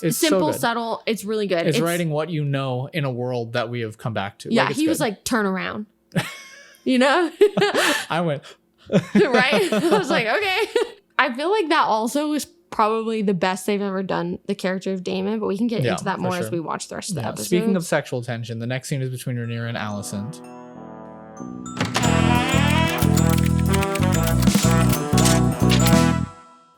It's simple, so subtle. It's really good. It's writing what you know in a world that we have come back to. Yeah, he was like, turn around. You know? I went. Right? I was like, okay. I feel like that also is probably the best they've ever done the character of Daemon, but we can get into that more as we watch the rest of the episode. Speaking of sexual tension, the next scene is between Rhaenyra and Alicent.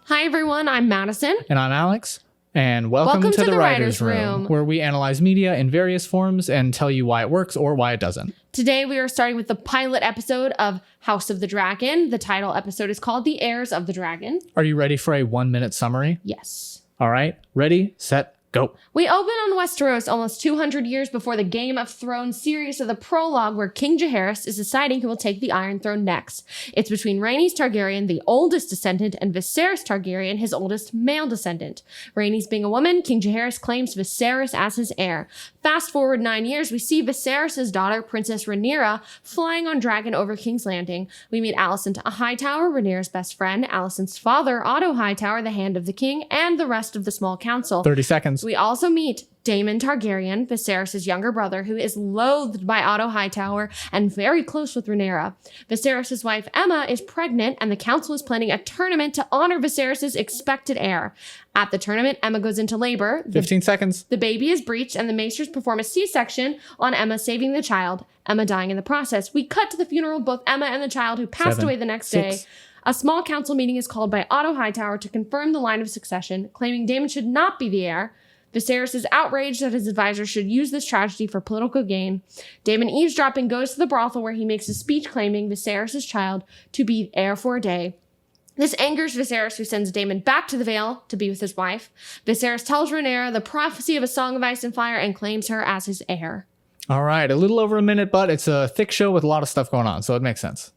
Hi everyone, I'm Madison. And I'm Alex. And welcome to the Writer's Room, where we analyze media in various forms and tell you why it works or why it doesn't. Today we are starting with the pilot episode of House of the Dragon. The title episode is called The Heirs of the Dragon. Are you ready for a 1-minute summary? Yes. All right. Ready, set, go. We open on Westeros almost 200 years before the Game of Thrones series of the prologue, where King Jaehaerys is deciding who will take the Iron Throne next. It's between Rhaenys Targaryen, the oldest descendant, and Viserys Targaryen, his oldest male descendant. Rhaenys being a woman, King Jaehaerys claims Viserys as his heir. Fast forward 9 years, we see Viserys' daughter, Princess Rhaenyra, flying on dragon over King's Landing. We meet Alicent Hightower, Rhaenyra's best friend, Alicent's father, Otto Hightower, the Hand of the King, and the rest of the small council. 30 seconds. We also meet Daemon Targaryen, Viserys' younger brother, who is loathed by Otto Hightower and very close with Rhaenyra. Viserys' wife Emma is pregnant, and the council is planning a tournament to honor Viserys' expected heir. At the tournament, Emma goes into labor. 15 seconds. The baby is breached, and the maesters perform a C-section on Emma, saving the child, Emma dying in the process. We cut to the funeral of both Emma and the child, who passed away the next day. A small council meeting is called by Otto Hightower to confirm the line of succession, claiming Daemon should not be the heir. Viserys is outraged that his advisors should use this tragedy for political gain. Daemon, eavesdropping, goes to the brothel where he makes a speech claiming Viserys' child to be heir for a day. This angers Viserys, who sends Daemon back to the Vale to be with his wife. Viserys tells Rhaenyra the prophecy of A Song of Ice and Fire and claims her as his heir. All right, a little over a minute, but it's a thick show with a lot of stuff going on, so it makes sense.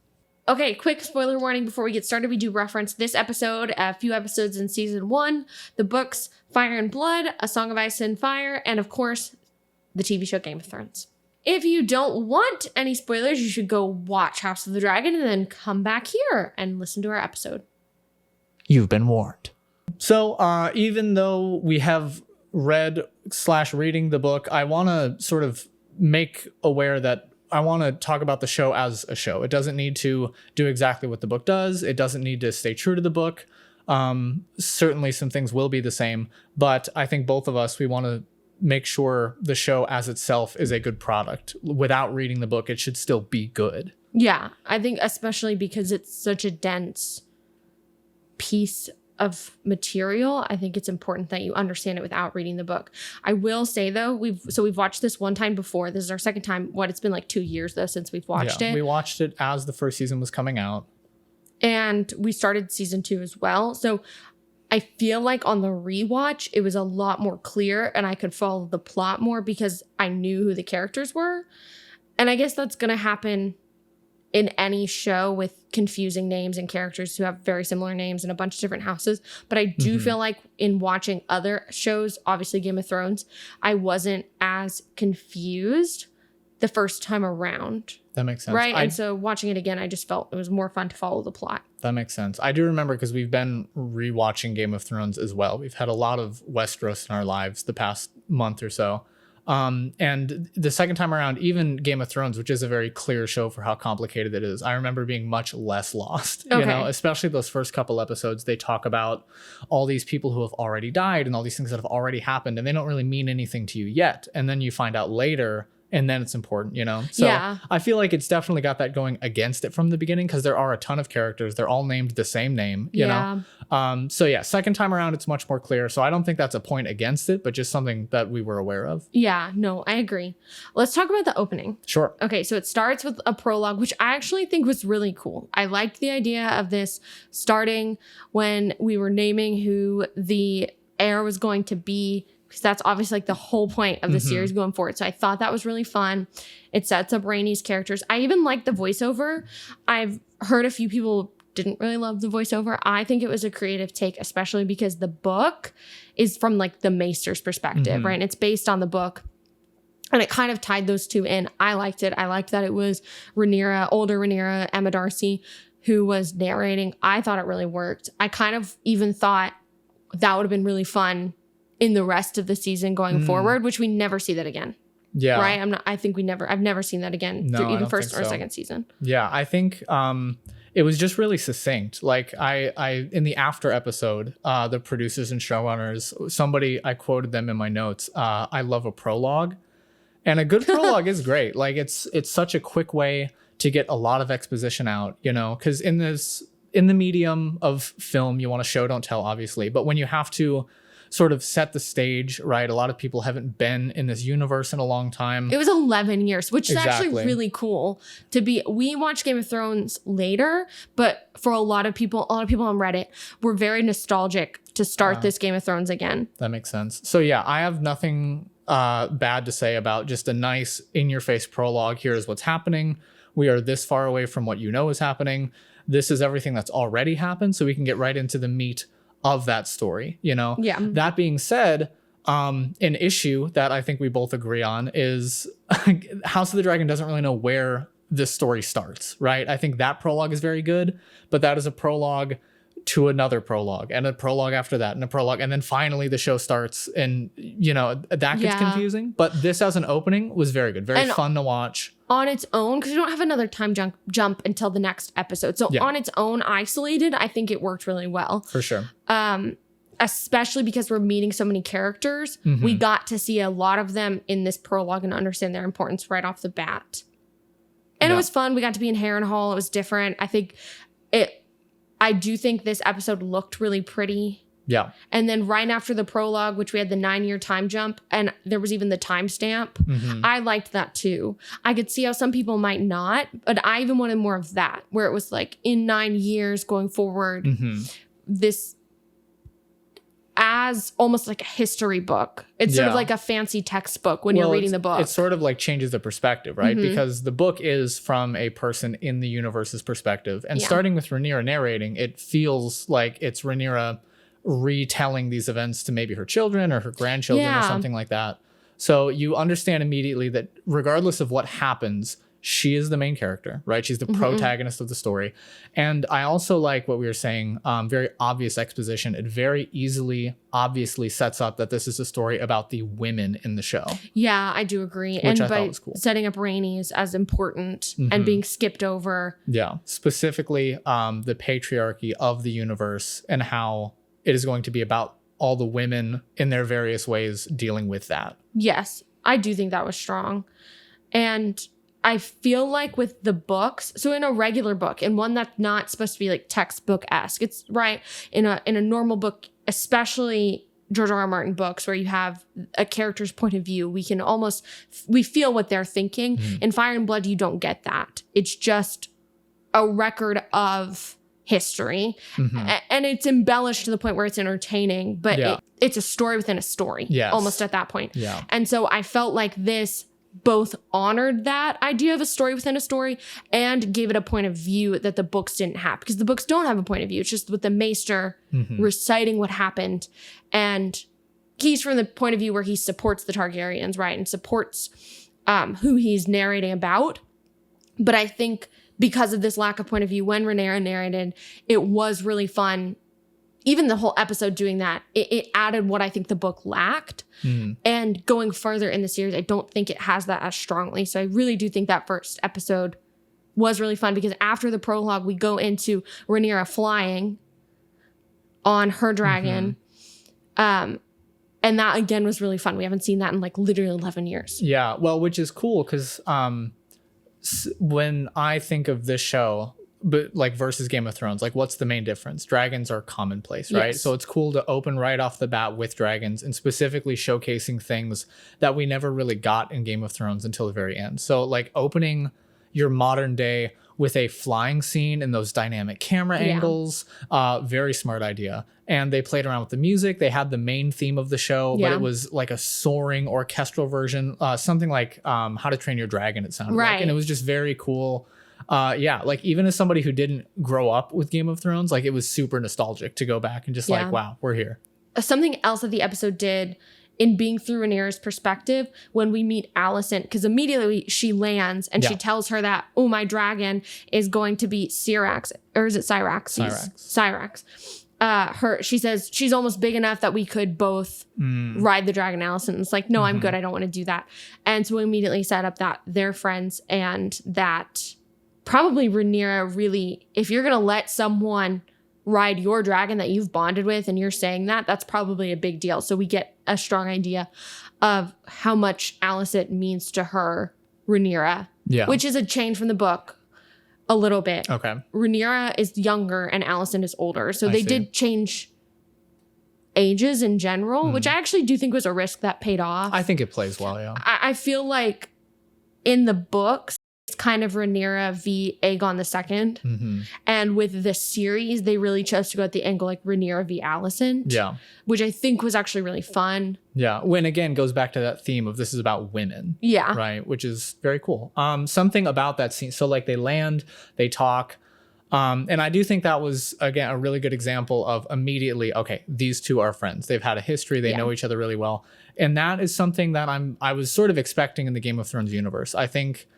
Okay, quick spoiler warning before we get started. We do reference this episode, a few episodes in season 1, the books Fire and Blood, A Song of Ice and Fire, and of course, the TV show Game of Thrones. If you don't want any spoilers, you should go watch House of the Dragon and then come back here and listen to our episode. You've been warned. So even though we have read/reading the book, I want to sort of make aware that I want to talk about the show as a show. It doesn't need to do exactly what the book does. It doesn't need to stay true to the book. Certainly some things will be the same, but I think both of us, we want to make sure the show as itself is a good product. Without reading the book, it should still be good. Yeah, I think especially because it's such a dense piece of material, I think it's important that you understand it without reading the book. I will say though, we've watched this one time before. This is our second time. It's been like 2 years though since we've watched it. We watched it as the first season was coming out. And we started season 2 as well. So I feel like on the rewatch, it was a lot more clear and I could follow the plot more because I knew who the characters were. And I guess that's going to happen in any show with confusing names and characters who have very similar names in a bunch of different houses. But I do feel like in watching other shows, obviously Game of Thrones, I wasn't as confused the first time around. That makes sense. Right? And so watching it again, I just felt it was more fun to follow the plot. That makes sense. I do remember because we've been rewatching Game of Thrones as well. We've had a lot of Westeros in our lives the past month or so. And the second time around, even Game of Thrones, which is a very clear show for how complicated it is, I remember being much less lost, you know, especially those first couple episodes. They talk about all these people who have already died and all these things that have already happened, and they don't really mean anything to you yet. And then you find out later, and then it's important, you know? So yeah. I feel like it's definitely got that going against it from the beginning because there are a ton of characters. They're all named the same name, you know? So yeah, second time around, it's much more clear. So I don't think that's a point against it, but just something that we were aware of. Yeah, no, I agree. Let's talk about the opening. Sure. Okay, so it starts with a prologue, which I actually think was really cool. I liked the idea of this starting when we were naming who the heir was going to be, because that's obviously like the whole point of the series going forward. So I thought that was really fun. It sets up Rhaenys' characters. I even like the voiceover. I've heard a few people didn't really love the voiceover. I think it was a creative take, especially because the book is from like the Maester's perspective, right? And it's based on the book. And it kind of tied those two in. I liked it. I liked that it was Rhaenyra, older Rhaenyra, Emma Darcy, who was narrating. I thought it really worked. I kind of even thought that would have been really fun in the rest of the season going forward, which we never see that again. Yeah. Right. I've never seen that again No, through I even don't first think or so. second season. Yeah. I think it was just really succinct. Like I in the after episode, the producers and showrunners, I quoted them in my notes. I love a prologue. And a good prologue is great. Like it's such a quick way to get a lot of exposition out, you know, because in the medium of film, you want to show, don't tell, obviously. But when you have to sort of set the stage, right? A lot of people haven't been in this universe in a long time. It was 11 years, which is actually Exactly. really cool to be. We watched Game of Thrones later, but for a lot of people on Reddit were very nostalgic to start this Game of Thrones again. That makes sense. So yeah, I have nothing bad to say about just a nice in-your-face prologue. Here's what's happening. We are this far away from what you know is happening. This is everything that's already happened, so we can get right into the meat of that story, you know? Yeah. That being said, an issue that I think we both agree on is House of the Dragon doesn't really know where this story starts, right? I think that prologue is very good, but that is a prologue to another prologue and a prologue after that and a prologue. And then finally the show starts and, you know, that gets confusing. But this as an opening was very good. Very fun to watch. On its own, because we don't have another time jump until the next episode. So on its own, isolated, I think it worked really well. For sure. Especially because we're meeting so many characters. We got to see a lot of them in this prologue and understand their importance right off the bat. And it was fun. We got to be in Harrenhal. It was different. I do think this episode looked really pretty. Yeah. And then right after the prologue, which we had the 9-year time jump, and there was even the timestamp, I liked that too. I could see how some people might not, but I even wanted more of that, where it was like in 9 years going forward, this as almost like a history book. It's sort of like a fancy textbook when you're reading the book. It sort of like changes the perspective, right? Because the book is from a person in the universe's perspective. And starting with Rhaenyra narrating, it feels like it's Rhaenyra retelling these events to maybe her children or her grandchildren or something like that. So you understand immediately that regardless of what happens, she is the main character, right? She's the protagonist of the story. And I also like what we were saying, very obvious exposition. It very obviously sets up that this is a story about the women in the show. Yeah, I do agree. Which and I by thought was cool. setting up Rhaenys as important and being skipped over. Yeah, specifically the patriarchy of the universe and how it is going to be about all the women in their various ways dealing with that. Yes, I do think that was strong. And I feel like with the books, so in a regular book, and one that's not supposed to be like textbook-esque, it's right in a normal book, especially George R. R. Martin books where you have a character's point of view, we feel what they're thinking. In Fire and Blood, you don't get that. It's just a record of history, and it's embellished to the point where it's entertaining, but it's a story within a story, almost at that point. Yeah. And so I felt like this both honored that idea of a story within a story and gave it a point of view that the books didn't have, because the books don't have a point of view. It's just with the Maester reciting what happened, and he's from the point of view where he supports the Targaryens, right, and supports who he's narrating about. But I think because of this lack of point of view, when Rhaenyra narrated, it was really fun. Even the whole episode doing that, it added what I think the book lacked. And going further in the series, I don't think it has that as strongly. So I really do think that first episode was really fun, because after the prologue, we go into Rhaenyra flying on her dragon. And that, again, was really fun. We haven't seen that in like literally 11 years. Yeah, well, which is cool because when I think of this show, but like versus Game of Thrones, like what's the main difference? Dragons are commonplace, right? Yes. So it's cool to open right off the bat with dragons and specifically showcasing things that we never really got in Game of Thrones until the very end. So like opening your modern day with a flying scene and those dynamic camera angles, very smart idea. And they played around with the music. They had the main theme of the show, but it was like a soaring orchestral version, something like How to Train Your Dragon, it sounded like. And it was just very cool. Like even as somebody who didn't grow up with Game of Thrones, like it was super nostalgic to go back and just like, wow, we're here. Something else that the episode did in being through Rhaenyra's perspective when we meet Alicent, because immediately she lands and she tells her that, oh, my dragon is going to be Syrax, or is it Syrax? Syrax. Syrax. she says she's almost big enough that we could both ride the dragon. Alicent's like, no, I'm good. I don't want to do that. And so we immediately set up that they're friends and that probably Rhaenyra really, if you're going to let someone ride your dragon that you've bonded with and you're saying that, that's probably a big deal. So we get a strong idea of how much Alicent means to her, Rhaenyra, which is a change from the book. A little bit. Okay. Rhaenyra is younger and Alicent is older. So they did change ages in general, which I actually do think was a risk that paid off. I think it plays well, yeah. I feel like in the books, it's kind of Rhaenyra v. Aegon II. And with the series, they really chose to go at the angle like Rhaenyra v. Alicent. Yeah. Which I think was actually really fun. Yeah. When again goes back to that theme of this is about women. Yeah. Right. Which is very cool. Something about that scene. So like they land, they talk. And I do think that was, again, a really good example of immediately, okay, these two are friends. They've had a history. They know each other really well. And that is something that I was sort of expecting in the Game of Thrones universe. I think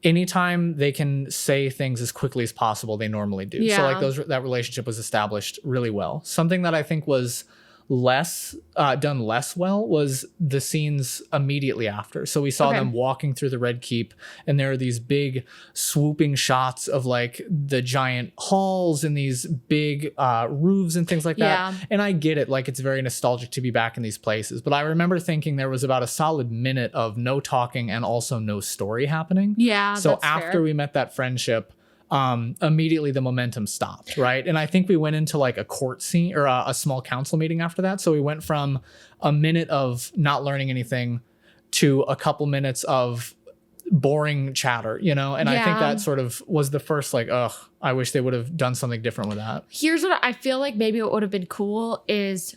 anytime they can say things as quickly as possible, they normally do. Yeah. So like that relationship was established really well. Something that I think was done less well was the scenes immediately after. So we saw them walking through the Red Keep, and there are these big swooping shots of like the giant halls and these big roofs and things like that. And I get it, like it's very nostalgic to be back in these places, but I remember thinking there was about a solid minute of no talking and also no story happening. Yeah. So after we met that friendship, immediately the momentum stopped, right? And I think we went into like a court scene or a small council meeting after that. So we went from a minute of not learning anything to a couple minutes of boring chatter, you know? And I think that sort of was the first like, ugh, I wish they would have done something different with that. Here's what I feel like maybe what would have been cool is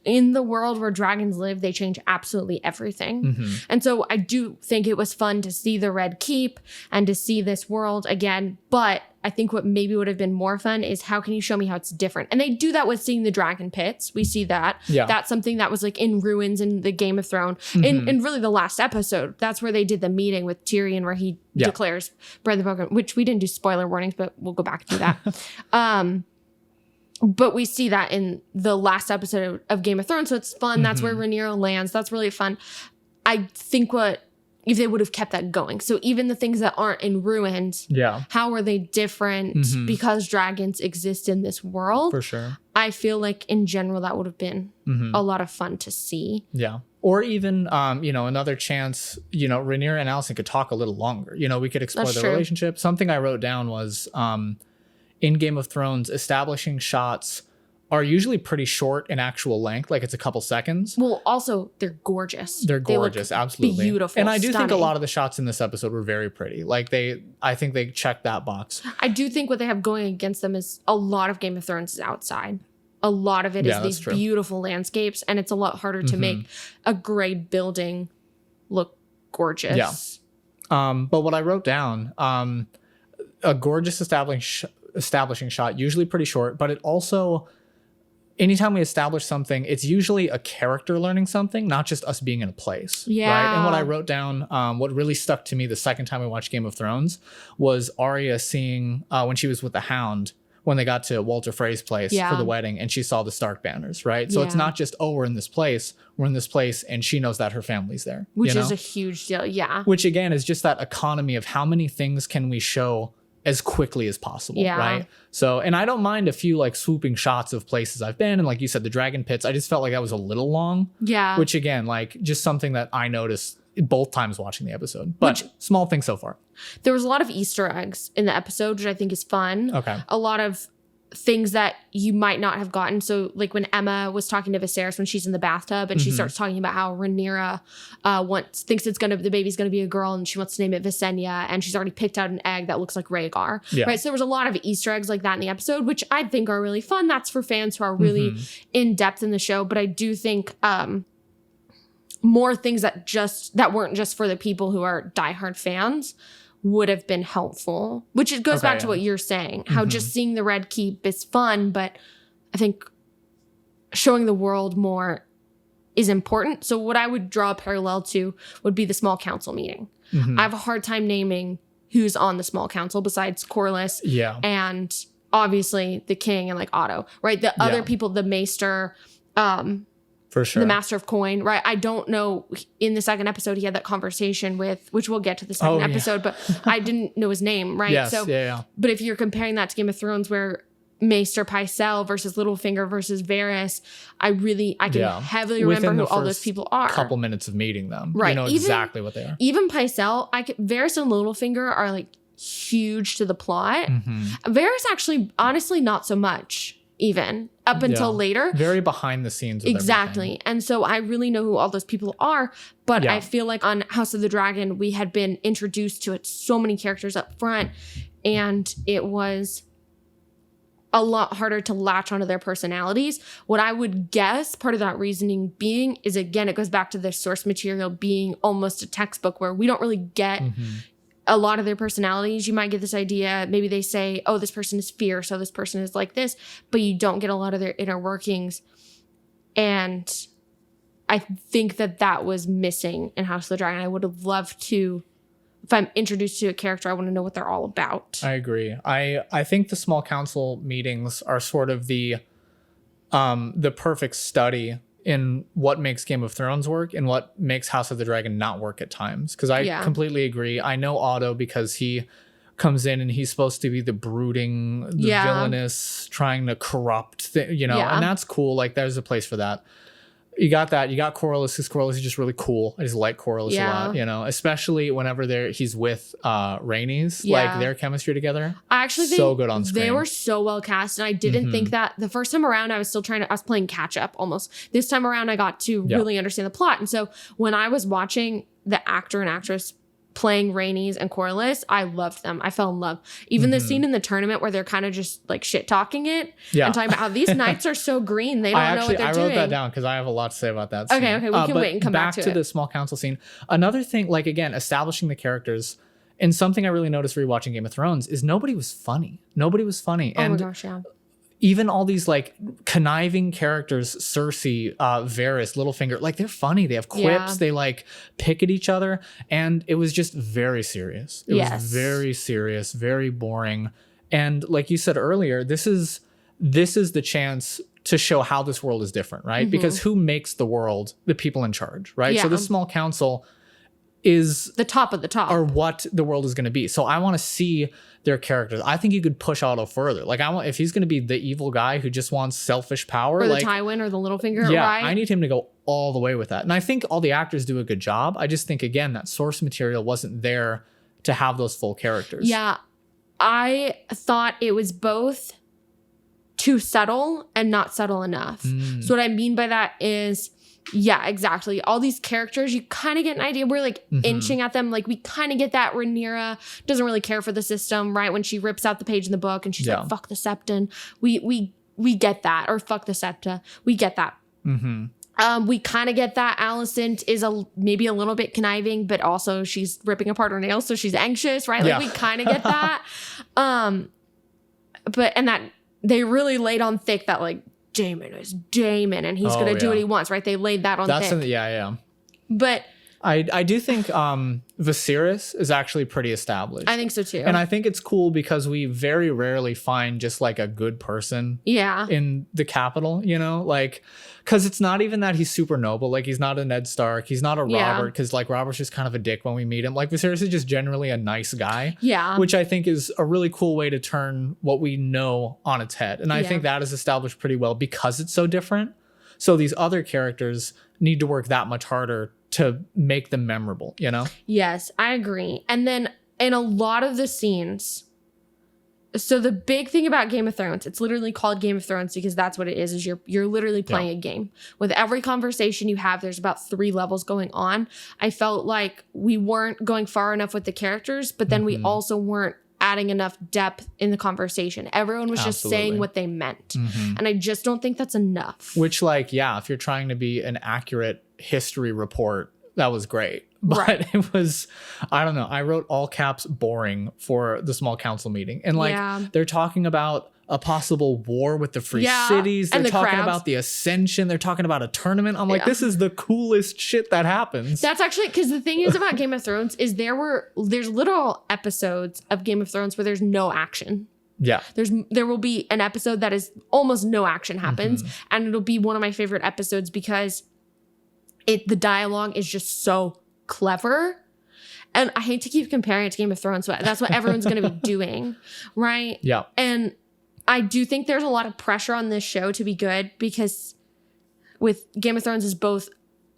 in the world where dragons live, they change absolutely everything. And so I do think it was fun to see the Red Keep and to see this world again. But I think what maybe would have been more fun is how can you show me how it's different? And they do that with seeing the dragon pits. We see that. Yeah. That's something that was like in ruins in the Game of Thrones. In really the last episode, that's where they did the meeting with Tyrion where he declares Bread of the Broken, which we didn't do spoiler warnings, but we'll go back to that. But we see that in the last episode of Game of Thrones. So it's fun. That's where Rhaenyra lands. That's really fun. I think if they would have kept that going. So even the things that aren't in ruins, how are they different because dragons exist in this world? For sure. I feel like in general, that would have been a lot of fun to see. Yeah. Or even, another chance, Rhaenyra and Alicent could talk a little longer. We could explore their relationship. Something I wrote down was, in Game of Thrones, establishing shots are usually pretty short in actual length, like it's a couple seconds. Well, also, they're gorgeous. They're gorgeous, absolutely. Beautiful, and I do think a lot of the shots in this episode were very pretty. Like I think they checked that box. I do think what they have going against them is a lot of Game of Thrones is outside. A lot of it is these beautiful landscapes, and it's a lot harder to make a gray building look gorgeous. Yeah. But what I wrote down, a gorgeous establishing shot, usually pretty short, but it also, anytime we establish something, it's usually a character learning something, not just us being in a place. Yeah. Right. And what I wrote down, what really stuck to me the second time I watched Game of Thrones was Arya seeing when she was with the Hound, when they got to Walter Frey's place for the wedding, and she saw the Stark banners, right? So it's not just, we're in this place, and she knows that her family's there. Which is a huge deal, yeah. Which again is just that economy of how many things can we show as quickly as possible, right? So, and I don't mind a few like swooping shots of places I've been, and like you said, the dragon pits, I just felt like that was a little long. Yeah. Which again, like just something that I noticed both times watching the episode, but small thing so far. There was a lot of Easter eggs in the episode, which I think is fun. Okay. A lot of things that you might not have gotten. So like when Emma was talking to Viserys when she's in the bathtub and she starts talking about how Rhaenyra thinks the baby's gonna be a girl and she wants to name it Visenya, and she's already picked out an egg that looks like Rhaegar. Yeah. Right. So there was a lot of Easter eggs like that in the episode, which I think are really fun. That's for fans who are really in depth in the show. But I do think more things that weren't just for the people who are diehard fans would have been helpful, which it goes back to what you're saying, how just seeing the Red Keep is fun, but I think showing the world more is important. So what I would draw a parallel to would be the small council meeting. I have a hard time naming who's on the small council besides Corlys and obviously the king and like Otto, right? The other people, the maester, for sure, the master of coin, right? I don't know. In the second episode, he had that conversation with, which we'll get to the second episode, but I didn't know his name, right? Yes, so, yeah. But if you're comparing that to Game of Thrones, where Maester Pycelle versus Littlefinger versus Varys, I can heavily remember who all those people are. Couple minutes of meeting them, right? You know exactly what they are. Even Pycelle, Varys and Littlefinger are like huge to the plot. Varys actually, honestly, not so much. Even up until later. Very behind the scenes. With exactly. Everything. And so I really know who all those people are. But I feel like on House of the Dragon, we had been introduced to so many characters up front. And it was a lot harder to latch onto their personalities. What I would guess part of that reasoning being is, again, it goes back to the source material being almost a textbook where we don't really get a lot of their personalities. You might get this idea. Maybe they say, oh, this person is fierce. So this person is like this, but you don't get a lot of their inner workings. And I think that was missing in House of the Dragon. I would have loved to, if I'm introduced to a character, I want to know what they're all about. I agree. I think the small council meetings are sort of the perfect study in what makes Game of Thrones work and what makes House of the Dragon not work at times. Because I completely agree. I know Otto because he comes in and he's supposed to be the brooding, the villainous, trying to corrupt, and that's cool. Like, there's a place for that. You got that. You got Corlys, because Corlys is just really cool. I just like Corlys a lot, especially whenever he's with Rhaenys, like their chemistry together. I actually think so good on screen. They were so well cast, and I didn't think that the first time around. I was playing catch up almost. This time around, I got to really understand the plot, and so when I was watching the actor and actress playing Rhaenys and Corlys, I loved them. I fell in love. Even the scene in the tournament where they're kind of just like shit talking it and talking about how these knights are so green. They don't know what they're doing. I wrote that down because I have a lot to say about that scene. Okay, we can wait and come back to it. Back to the small council scene. Another thing, like, again, establishing the characters, and something I really noticed rewatching Game of Thrones is nobody was funny. Oh my gosh, yeah. Even all these like conniving characters, Cersei, Varys, Littlefinger, like, they're funny. They have quips. They like pick at each other. And it was just very serious. It was very serious, very boring. And like you said earlier, this is the chance to show how this world is different, right? Because who makes the world? The people in charge, right? So this small council is the top of the top, or what the world is going to be. So I want to see their characters. I think you could push Otto further. Like, if he's going to be the evil guy who just wants selfish power, or the like Tywin or the Littlefinger, right? I need him to go all the way with that. And I think all the actors do a good job. I just think, again, that source material wasn't there to have those full characters. Yeah, I thought it was both too subtle and not subtle enough. So what I mean by that is, yeah, exactly. All these characters, you kind of get an idea. We're like inching at them. Like, we kind of get that Rhaenyra doesn't really care for the system, right? When she rips out the page in the book and she's like, fuck the Septon. We get that. Or fuck the Septa. We get that. We kind of get that Alicent is maybe a little bit conniving, but also she's ripping apart her nails, so she's anxious, right? Like, we kind of get that. But that they really laid on thick that, like, Daemon is Daemon, and he's going to do what he wants, right? They laid that on thick. But I do think Viserys is actually pretty established. I think so too. And I think it's cool because we very rarely find just like a good person in the capital, like, because it's not even that he's super noble. Like, he's not a Ned Stark. He's not a Robert, because like Robert's just kind of a dick when we meet him. Like, Viserys is just generally a nice guy. Yeah. Which I think is a really cool way to turn what we know on its head. And I think that is established pretty well because it's so different. So these other characters need to work that much harder to make them memorable, Yes, I agree. And then in a lot of the scenes, so the big thing about Game of Thrones, it's literally called Game of Thrones because that's what it is you're literally playing a game. With every conversation you have, there's about 3 levels going on. I felt like we weren't going far enough with the characters, but then we also weren't adding enough depth in the conversation. Everyone was just saying what they meant. And I just don't think that's enough. Which, like, if you're trying to be an accurate history report, that was great. But it was, I don't know. I wrote all caps boring for the small council meeting. And like, they're talking about a possible war with the free cities. They're talking about the ascension. They're talking about a tournament. I'm like, this is the coolest shit that happens. That's actually, because the thing is about Game of Thrones is there's literal episodes of Game of Thrones where there's no action. Yeah. There will be an episode that is almost no action happens, and it'll be one of my favorite episodes because the dialogue is just so clever. And I hate to keep comparing it to Game of Thrones, but that's what everyone's going to be doing, right? Yeah. And I do think there's a lot of pressure on this show to be good because with Game of Thrones is both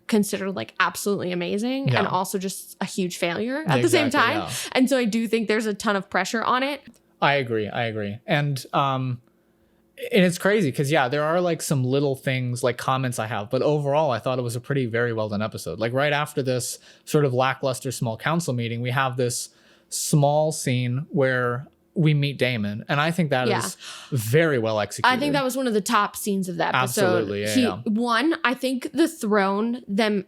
considered like absolutely amazing and also just a huge failure at the same time. Yeah. And so I do think there's a ton of pressure on it. I agree. And it's crazy because, there are like some little things like comments I have, but overall, I thought it was a very well done episode. Like right after this sort of lackluster small council meeting, we have this small scene where we meet Daemon. And I think that is very well executed. I think that was one of the top scenes of the episode. Absolutely. One, I think the throne, them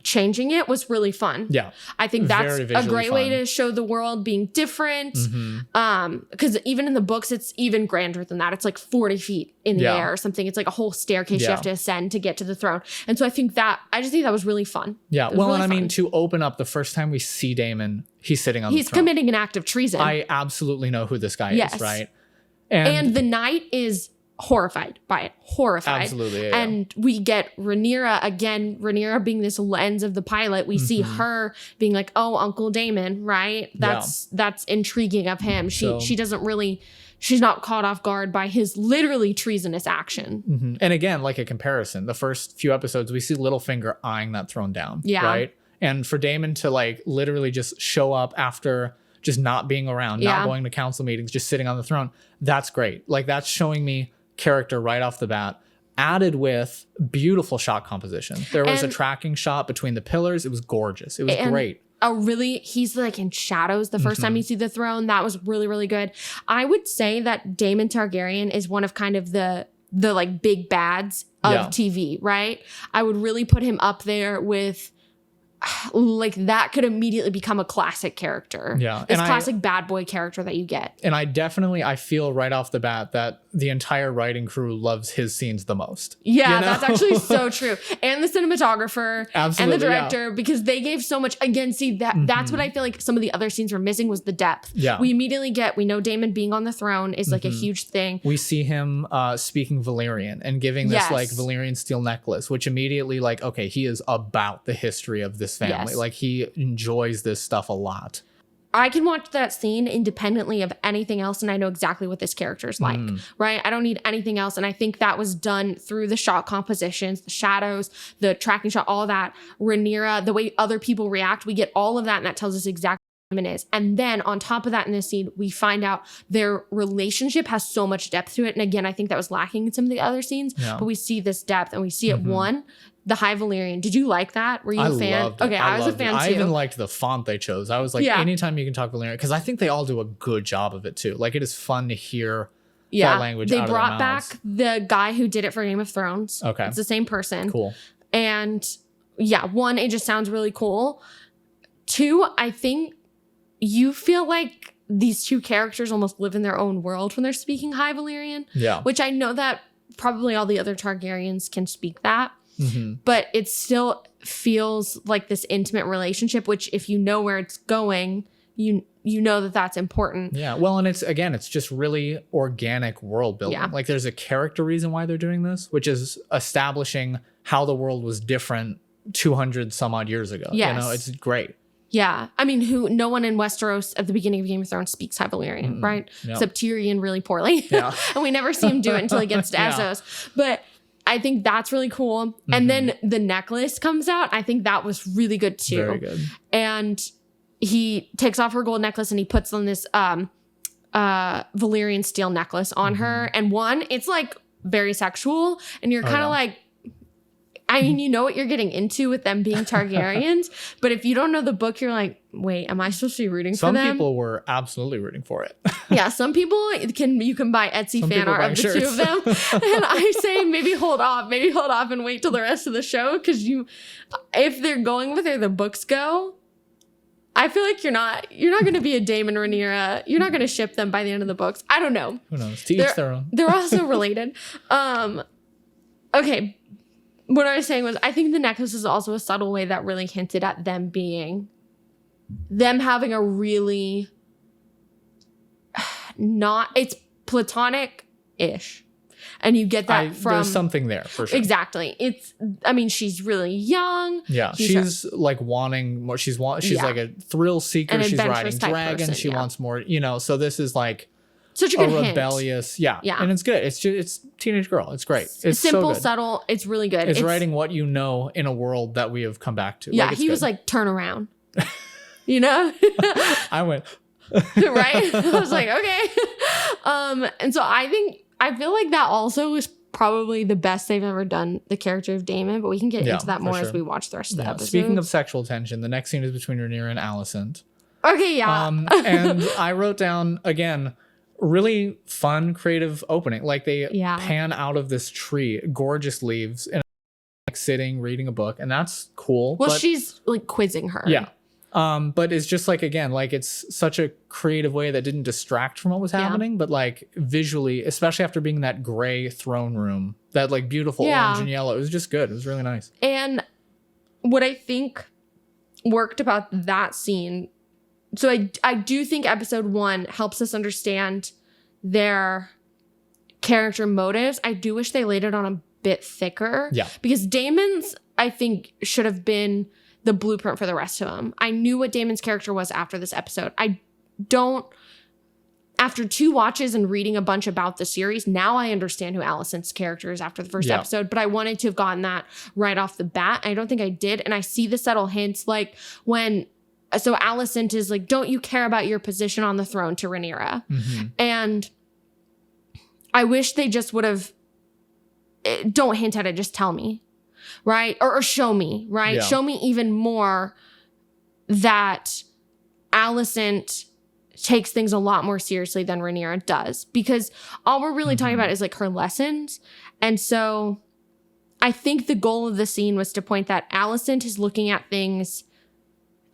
changing it was really fun. Yeah. I think that's a great way to show the world being different. Because even in the books, it's even grander than that. It's like 40 feet in the air or something. It's like a whole staircase you have to ascend to get to the throne. And so I just think that was really fun. Yeah. Well, really and I mean, to open up the first time we see Daemon, he's sitting on the throne. He's committing an act of treason. I absolutely know who this guy is, right? And the knight is horrified by it. Absolutely. And we get Rhaenyra again, Rhaenyra being this lens of the pilot. We see her being like, oh, Uncle Daemon, right? That's intriguing of him. She doesn't really, she's not caught off guard by his literally treasonous action. And again, like a comparison, the first few episodes, we see Littlefinger eyeing that throne down. Yeah. Right? And for Daemon to like literally just show up after just not being around, not going to council meetings, just sitting on the throne, that's great. Like that's showing me character right off the bat, added with beautiful shot composition. There was a tracking shot between the pillars. It was gorgeous. It was great. He's like in shadows the first time you see the throne. That was really, really good. I would say that Daemon Targaryen is one of kind of the like big bads of TV, right? I would really put him up there with like that could immediately become a classic character. Yeah. This classic bad boy character that you get. And I feel right off the bat that the entire writing crew loves his scenes the most. Yeah, that's actually so true. And the cinematographer and the director, because they gave so much. Again, see, that's what I feel like some of the other scenes were missing was the depth. Yeah. We immediately we know Daemon being on the throne is like a huge thing. We see him speaking Valyrian and giving this like Valyrian steel necklace, which immediately like, okay, he is about the history of this family. Like he enjoys this stuff a lot. I can watch that scene independently of anything else and I know exactly what this character is like, right? I don't need anything else. And I think that was done through the shot compositions, the shadows, the tracking shot, all that. Rhaenyra, the way other people react, we get all of that and that tells us exactly what it is. And then on top of that in this scene, we find out their relationship has so much depth to it. And again, I think that was lacking in some of the other scenes, but we see this depth and we see it the High Valyrian. Did you like that? Were you a fan? Loved it. Okay, I was a fan too. I even liked the font they chose. I was like, anytime you can talk Valyrian, because I think they all do a good job of it too. Like it is fun to hear that language. They brought back the guy who did it for Game of Thrones. Okay. It's the same person. Cool. And one, it just sounds really cool. Two, I think you feel like these two characters almost live in their own world when they're speaking High Valyrian. Yeah. Which I know that probably all the other Targaryens can speak that. But it still feels like this intimate relationship, which if you know where it's going, you know that that's important. Yeah. Well, and it's just really organic world building. Yeah. Like there's a character reason why they're doing this, which is establishing how the world was different 200 some odd years ago. Yes. You know, it's great. Yeah. I mean, no one in Westeros at the beginning of Game of Thrones speaks High Valyrian, right? Yep. Except Tyrion really poorly. Yeah. And we never see him do it until he gets to Essos. But I think that's really cool. And then the necklace comes out. I think that was really good too. Very good. And he takes off her gold necklace and he puts on this Valyrian steel necklace on her. And it's like very sexual. And you're kind of like, I mean, you know what you're getting into with them being Targaryens, but if you don't know the book, you're like, wait, am I supposed to be rooting for them? Some people were absolutely rooting for it. Yeah, some people you can buy Etsy fan art of the two of them. And I say maybe hold off and wait till the rest of the show because if they're going with where the books go, I feel like you're not going to be a Daemon Rhaenyra. You're not going to ship them by the end of the books. I don't know. Who knows? To each their own. They're also related. Okay. What I was saying was, I think the necklace is also a subtle way that really hinted at them having a really not, it's platonic-ish. And you get that from... There's something there, for sure. Exactly. She's really young. Yeah, she's like wanting more. She's like a thrill seeker. She's riding dragons. She wants more, so this is like such a good rebellious. Yeah. And it's good. It's teenage girl. It's great. It's simple, so good. Subtle. It's really good. It's writing what you know in a world that we have come back to. Yeah, he was like, turn around. I went. Right? I was like, okay. And so I feel like that also is probably the best they've ever done the character of Daemon, but we can get into that more as we watch the rest of the episode. Speaking of sexual tension, the next scene is between Rhaenyra and Alicent. Okay, yeah. And I wrote down, again, really fun, creative opening. Like they pan out of this tree, gorgeous leaves, and like sitting, reading a book, and that's cool. Well, she's like quizzing her. Yeah. But it's just like, again, like it's such a creative way that didn't distract from what was happening, but like visually, especially after being in that gray throne room, that like beautiful orange and yellow, it was just good. It was really nice. And what I think worked about that scene, so I do think episode 1 helps us understand their character motives. I do wish they laid it on a bit thicker. Yeah. Because Daemon's, I think, should have been the blueprint for the rest of them. I knew what Daemon's character was after this episode. After 2 watches and reading a bunch about the series, now I understand who Alicent's character is after the first episode, but I wanted to have gotten that right off the bat. I don't think I did. And I see the subtle hints, like so Alicent is like, don't you care about your position on the throne to Rhaenyra? Mm-hmm. And I wish they just would have, don't hint at it, just tell me. Right? Or show me, right? Yeah. Show me even more that Alicent takes things a lot more seriously than Rhaenyra does. Because all we're really talking about is like her lessons. And so I think the goal of the scene was to point that Alicent is looking at things.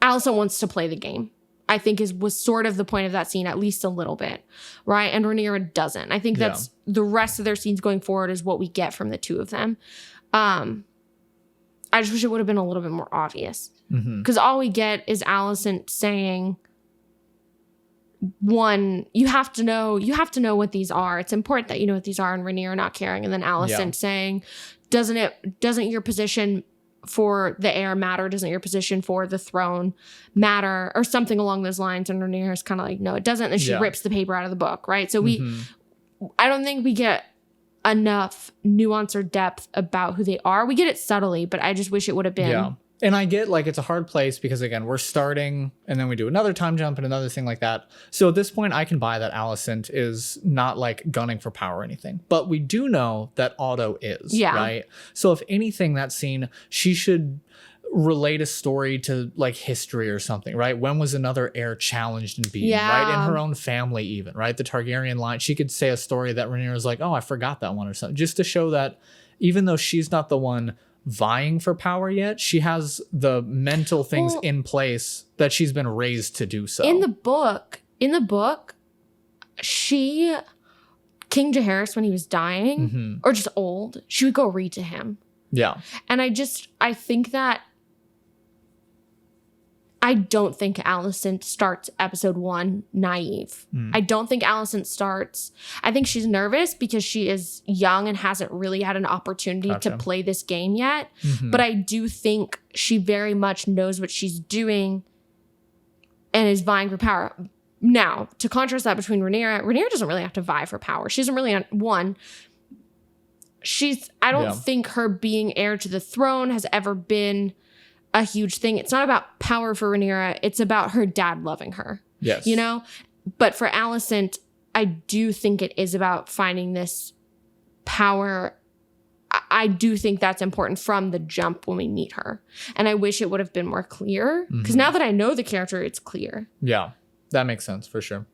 Alicent wants to play the game, I think was sort of the point of that scene, at least a little bit. Right? And Rhaenyra doesn't. I think that's the rest of their scenes going forward is what we get from the two of them. I just wish it would have been a little bit more obvious. Because all we get is Alicent saying, one, you have to know what these are. It's important that you know what these are, and Rhaenyra not caring. And then Alicent saying, doesn't your position for the heir matter? Doesn't your position for the throne matter? Or something along those lines. And Rhaenyra's kind of like, no, it doesn't. And she rips the paper out of the book, right? So I don't think we get enough nuance or depth about who they are. We get it subtly, but I just wish it would have been. Yeah. And I get like it's a hard place because, again, we're starting and then we do another time jump and another thing like that. So at this point, I can buy that Alicent is not like gunning for power or anything. But we do know that Otto is, right? So if anything, that scene, she should relate a story to like history or something, right? When was another heir challenged and beaten, right? In her own family even, right? The Targaryen line, she could say a story that Rhaenyra's like, oh, I forgot that one or something. Just to show that even though she's not the one vying for power yet, she has the mental things in place that she's been raised to do so. In the book, King Jaehaerys, when he was dying or just old, she would go read to him. Yeah. And I think that I don't think Alicent starts episode 1 naive. I don't think Alicent starts. I think she's nervous because she is young and hasn't really had an opportunity to play this game yet. But I do think she very much knows what she's doing and is vying for power. Now, to contrast that between Rhaenyra doesn't really have to vie for power. She doesn't really, I don't think her being heir to the throne has ever been a huge thing. It's not about power for Rhaenyra. It's about her dad loving her. Yes. But for Alicent, I do think it is about finding this power. I do think that's important from the jump when we meet her. And I wish it would have been more clear. Because now that I know the character, it's clear. Yeah, that makes sense for sure.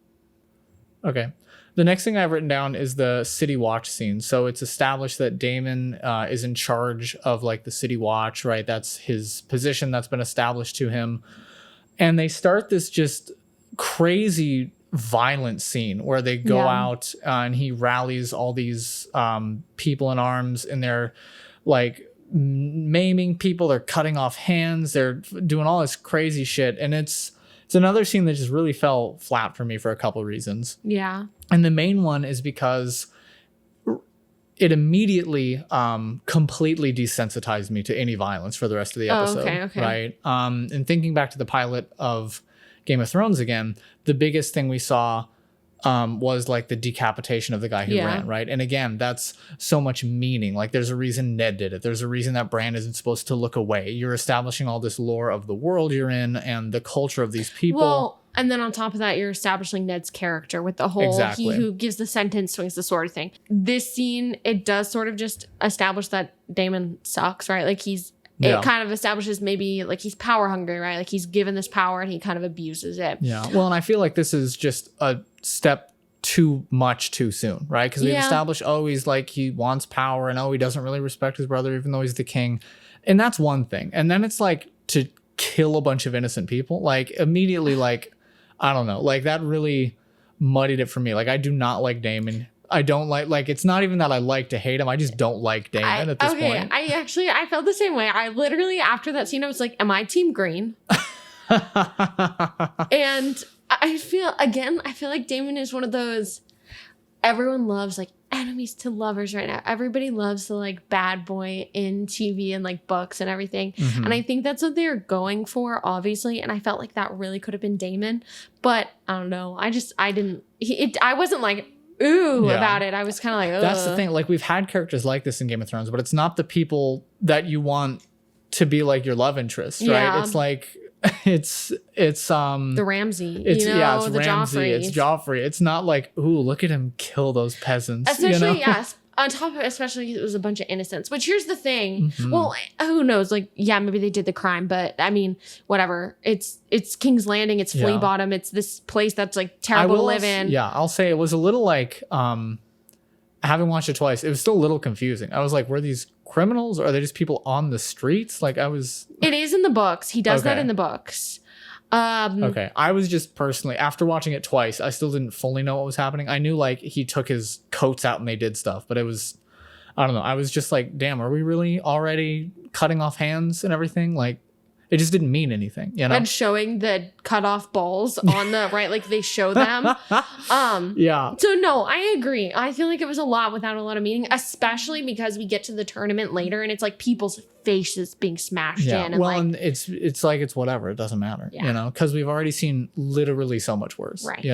Okay. The next thing I've written down is the City Watch scene. So it's established that Daemon is in charge of like the City Watch, right? That's his position that's been established to him. And they start this just crazy violent scene where they go out and he rallies all these people in arms and they're like maiming people. They're cutting off hands. They're doing all this crazy shit. And it's It's another scene that just really fell flat for me for a couple of reasons. Yeah. And the main one is because it immediately completely desensitized me to any violence for the rest of the episode. Okay. Right. And thinking back to the pilot of Game of Thrones again, the biggest thing we saw was like the decapitation of the guy who ran, right? And again, that's so much meaning. Like there's a reason Ned did it. There's a reason that Bran isn't supposed to look away. You're establishing all this lore of the world you're in and the culture of these people. Well, and then on top of that, you're establishing Ned's character with the whole he who gives the sentence swings the sword thing. This scene, it does sort of just establish that Daemon sucks, right? Like it kind of establishes maybe like he's power hungry, right? Like he's given this power and he kind of abuses it. Yeah. Well, and I feel like this is just a step too much too soon, right? Because we've established, he wants power and he doesn't really respect his brother, even though he's the king. And that's one thing. And then it's like to kill a bunch of innocent people, like immediately, like, I don't know, like that really muddied it for me. Like I do not like Daemon. I don't like it's not even that I like to hate him. I just don't like Daemon at this point. I felt the same way. I literally, after that scene, I was like, am I team green? And I feel like Daemon is one of those, everyone loves like enemies to lovers right now. Everybody loves the like bad boy in TV and like books and everything. Mm-hmm. And I think that's what they're going for, obviously. And I felt like that really could have been Daemon. But I don't know. I wasn't like, ooh, about it. I was kind of like, ugh. That's the thing. Like we've had characters like this in Game of Thrones, but it's not the people that you want to be like your love interest, right? It's like, it's the Ramsay, it's the Ramsay, Joffrey. it's Joffrey. It's not like, ooh, look at him kill those peasants. Especially, yes. On top of it, especially it was a bunch of innocents. Which here's the thing. Mm-hmm. Well, who knows? Like, yeah, maybe they did the crime, but I mean, whatever. It's King's Landing. It's Flea Bottom. It's this place that's like terrible to live in. Yeah, I'll say it was a little like, having watched it twice, it was still a little confusing. I was like, were these criminals or are they just people on the streets? Like It is in the books. He does that in the books. Okay. I was just personally, after watching it twice, I still didn't fully know what was happening. I knew like he took his coats out and they did stuff, but it was, I don't know. I was just like, damn, are we really already cutting off hands and everything? Like it just didn't mean anything, And showing the cut off balls on the right, like they show them. Yeah. So no, I agree. I feel like it was a lot without a lot of meaning, especially because we get to the tournament later and it's like people's faces being smashed in. And and it's like it's whatever. It doesn't matter, because we've already seen literally so much worse, right?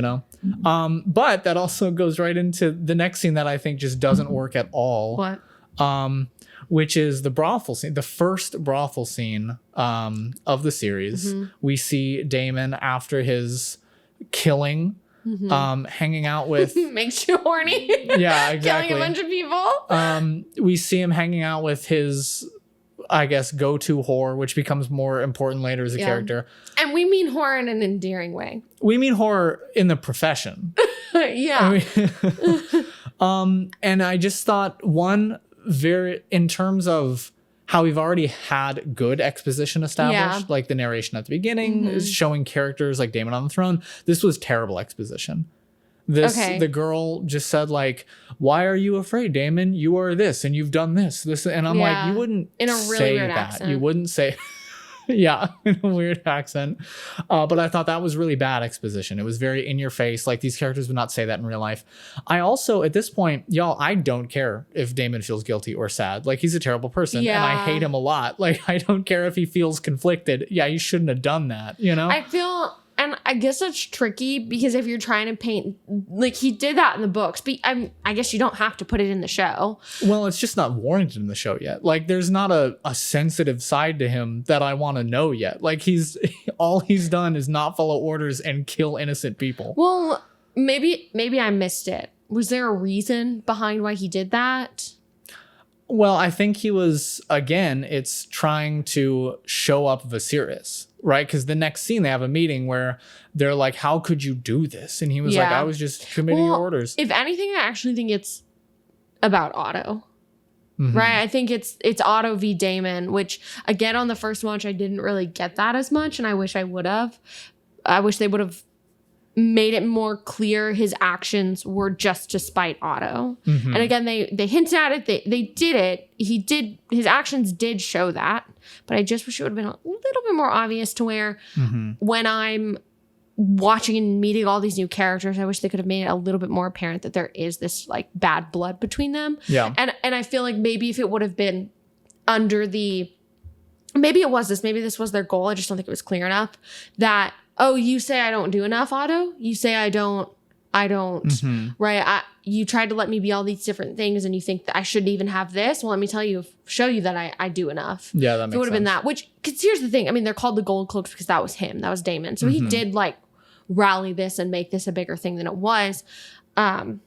But that also goes right into the next scene that I think just doesn't work at all. What? Which is the brothel scene, the first brothel scene of the series. Mm-hmm. We see Daemon after his killing, hanging out with... Makes you horny. Yeah, exactly. Killing a bunch of people. We see him hanging out with his, I guess, go-to whore, which becomes more important later as a character. And we mean whore in an endearing way. We mean whore in the profession. Yeah. And I just thought, in terms of how we've already had good exposition established, like the narration at the beginning is showing characters like Daemon on the throne. This was terrible exposition. The girl just said like, why are you afraid, Daemon? You are this and you've done this. And I'm like, you wouldn't in a really say weird that. Accent. You wouldn't say yeah, in a weird accent. But I thought that was really bad exposition. It was very in your face. Like these characters would not say that in real life. I also, at this point, y'all, I don't care if Daemon feels guilty or sad. Like he's a terrible person and I hate him a lot. Like I don't care if he feels conflicted. Yeah, you shouldn't have done that, I feel... And I guess that's tricky because if you're trying to paint, like he did that in the books, but I guess you don't have to put it in the show. Well, it's just not warranted in the show yet. Like there's not a sensitive side to him that I want to know yet. Like all he's done is not follow orders and kill innocent people. Well, maybe I missed it. Was there a reason behind why he did that? Well, I think he was, again, it's trying to show up Viserys, right? Because the next scene, they have a meeting where they're like, how could you do this? And he was like, I was just committing your orders. If anything, I actually think it's about Otto, right? I think it's Otto v. Daemon, which, again, on the first watch, I didn't really get that as much, and I wish I would have. I wish they would have made it more clear his actions were just to spite Otto. And again, they hinted at it. They did it. His actions did show that. But I just wish it would have been a little bit more obvious to where when I'm watching and meeting all these new characters, I wish they could have made it a little bit more apparent that there is this like bad blood between them. Yeah. And I feel like maybe if it would have been under the, maybe this was their goal. I just don't think it was clear enough that, oh, you say I don't do enough, Otto. You say I don't, right? You tried to let me be all these different things and you think that I shouldn't even have this. Well, let me show you that I do enough. Yeah, that makes sense. It would have been that, because here's the thing. I mean, they're called the Gold Cloaks because that was him. That was Daemon. So he did like rally this and make this a bigger thing than it was. But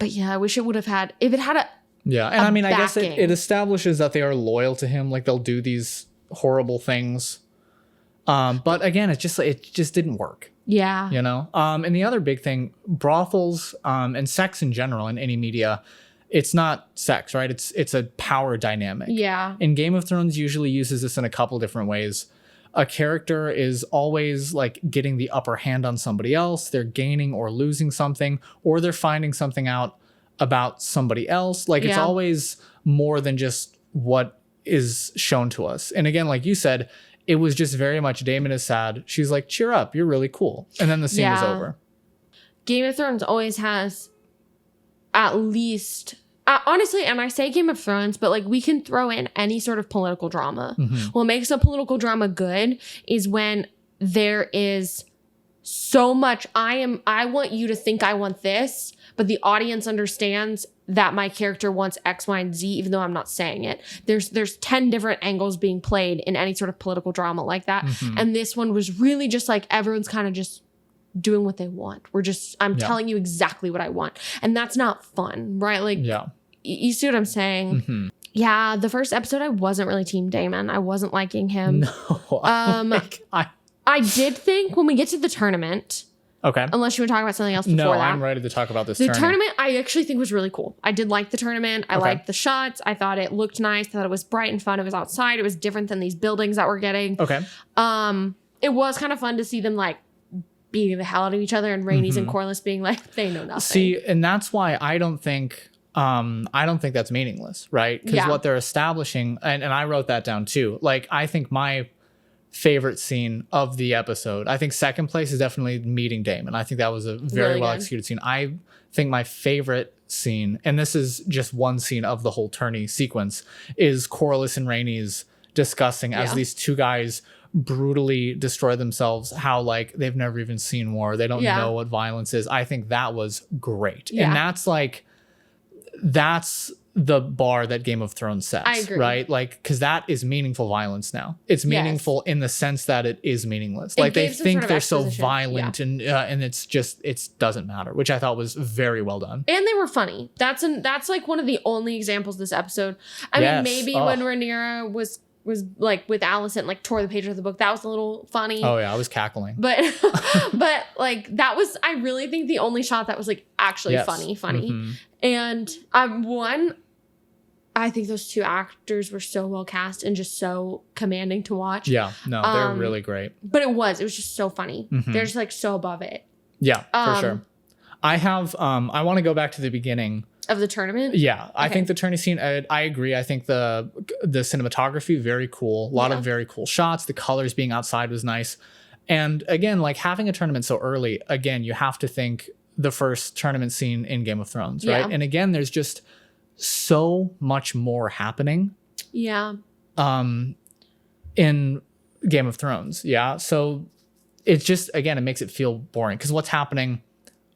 yeah, I wish it would have had, if it had a, yeah. And I mean, I guess it establishes that they are loyal to him. Like they'll do these horrible things. But again, it just didn't work. Yeah. You know? And the other big thing, brothels, and sex in general in any media, it's not sex, right? It's a power dynamic. Yeah. And Game of Thrones usually uses this in a couple different ways. A character is always like getting the upper hand on somebody else. They're gaining or losing something, or they're finding something out about somebody else. Like it's always more than just what is shown to us. And again, like you said, it was just very much Daemon is sad. She's like, cheer up, you're really cool. And then the scene was over. Game of Thrones always has at least, honestly, and I say Game of Thrones, but like we can throw in any sort of political drama. What makes a political drama good is when there is so much, I want you to think I want this, but the audience understands that my character wants X, Y, and Z, even though I'm not saying it. There's 10 different angles being played in any sort of political drama like that. And this one was really just like everyone's kind of just doing what they want. I'm telling you exactly what I want. And that's not fun, right? Like, you see what I'm saying? Yeah, the first episode, I wasn't really Team Daemon. I wasn't liking him. No. I did think when we get to the tournament, okay, unless you want to talk about something else before that. I'm ready to talk about this tournament. I actually think was really cool. I did like the tournament. I liked the shots. I thought it looked nice. I thought it was bright and fun. It was outside. It was different than these buildings that we're getting. Okay. It was kind of fun to see them like beating the hell out of each other, and Rhaenys and Corlys being like, they know nothing. See, and that's why I don't think that's meaningless, right? Because what they're establishing, and I wrote that down too. Like, I think my favorite scene of the episode, I think second place is definitely meeting Daemon. I think that was a very well executed scene. I think my favorite scene, and this is just one scene of the whole tourney sequence, is Corlys and Rhaenys discussing as these two guys brutally destroy themselves, how like they've never even seen war, they don't know what violence is. I think that was great. And that's the bar that Game of Thrones sets. I agree. Right? Like, because that is meaningful violence now. It's meaningful in the sense that it is meaningless. Like they think they're so violent and it's just, it doesn't matter, which I thought was very well done. And they were funny. That's like one of the only examples this episode. I mean, maybe when Rhaenyra was like with Alicent, like tore the page of the book, that was a little funny. Oh yeah, I was cackling. But like that was, I really think, the only shot that was like actually funny. And I think those two actors were so well cast and just so commanding to watch. Yeah, no, they're really great. But it was just so funny. They're just like so above it. Yeah, for sure. I want to go back to the beginning of the tournament. Yeah, I think the tourney scene, I agree. I think the cinematography, very cool. A lot of very cool shots. The colors being outside was nice. And again, like having a tournament so early, again, you have to think the first tournament scene in Game of Thrones, right? And again, there's just so much more happening. Yeah. In Game of Thrones. Yeah. So it's just, again, it makes it feel boring because what's happening?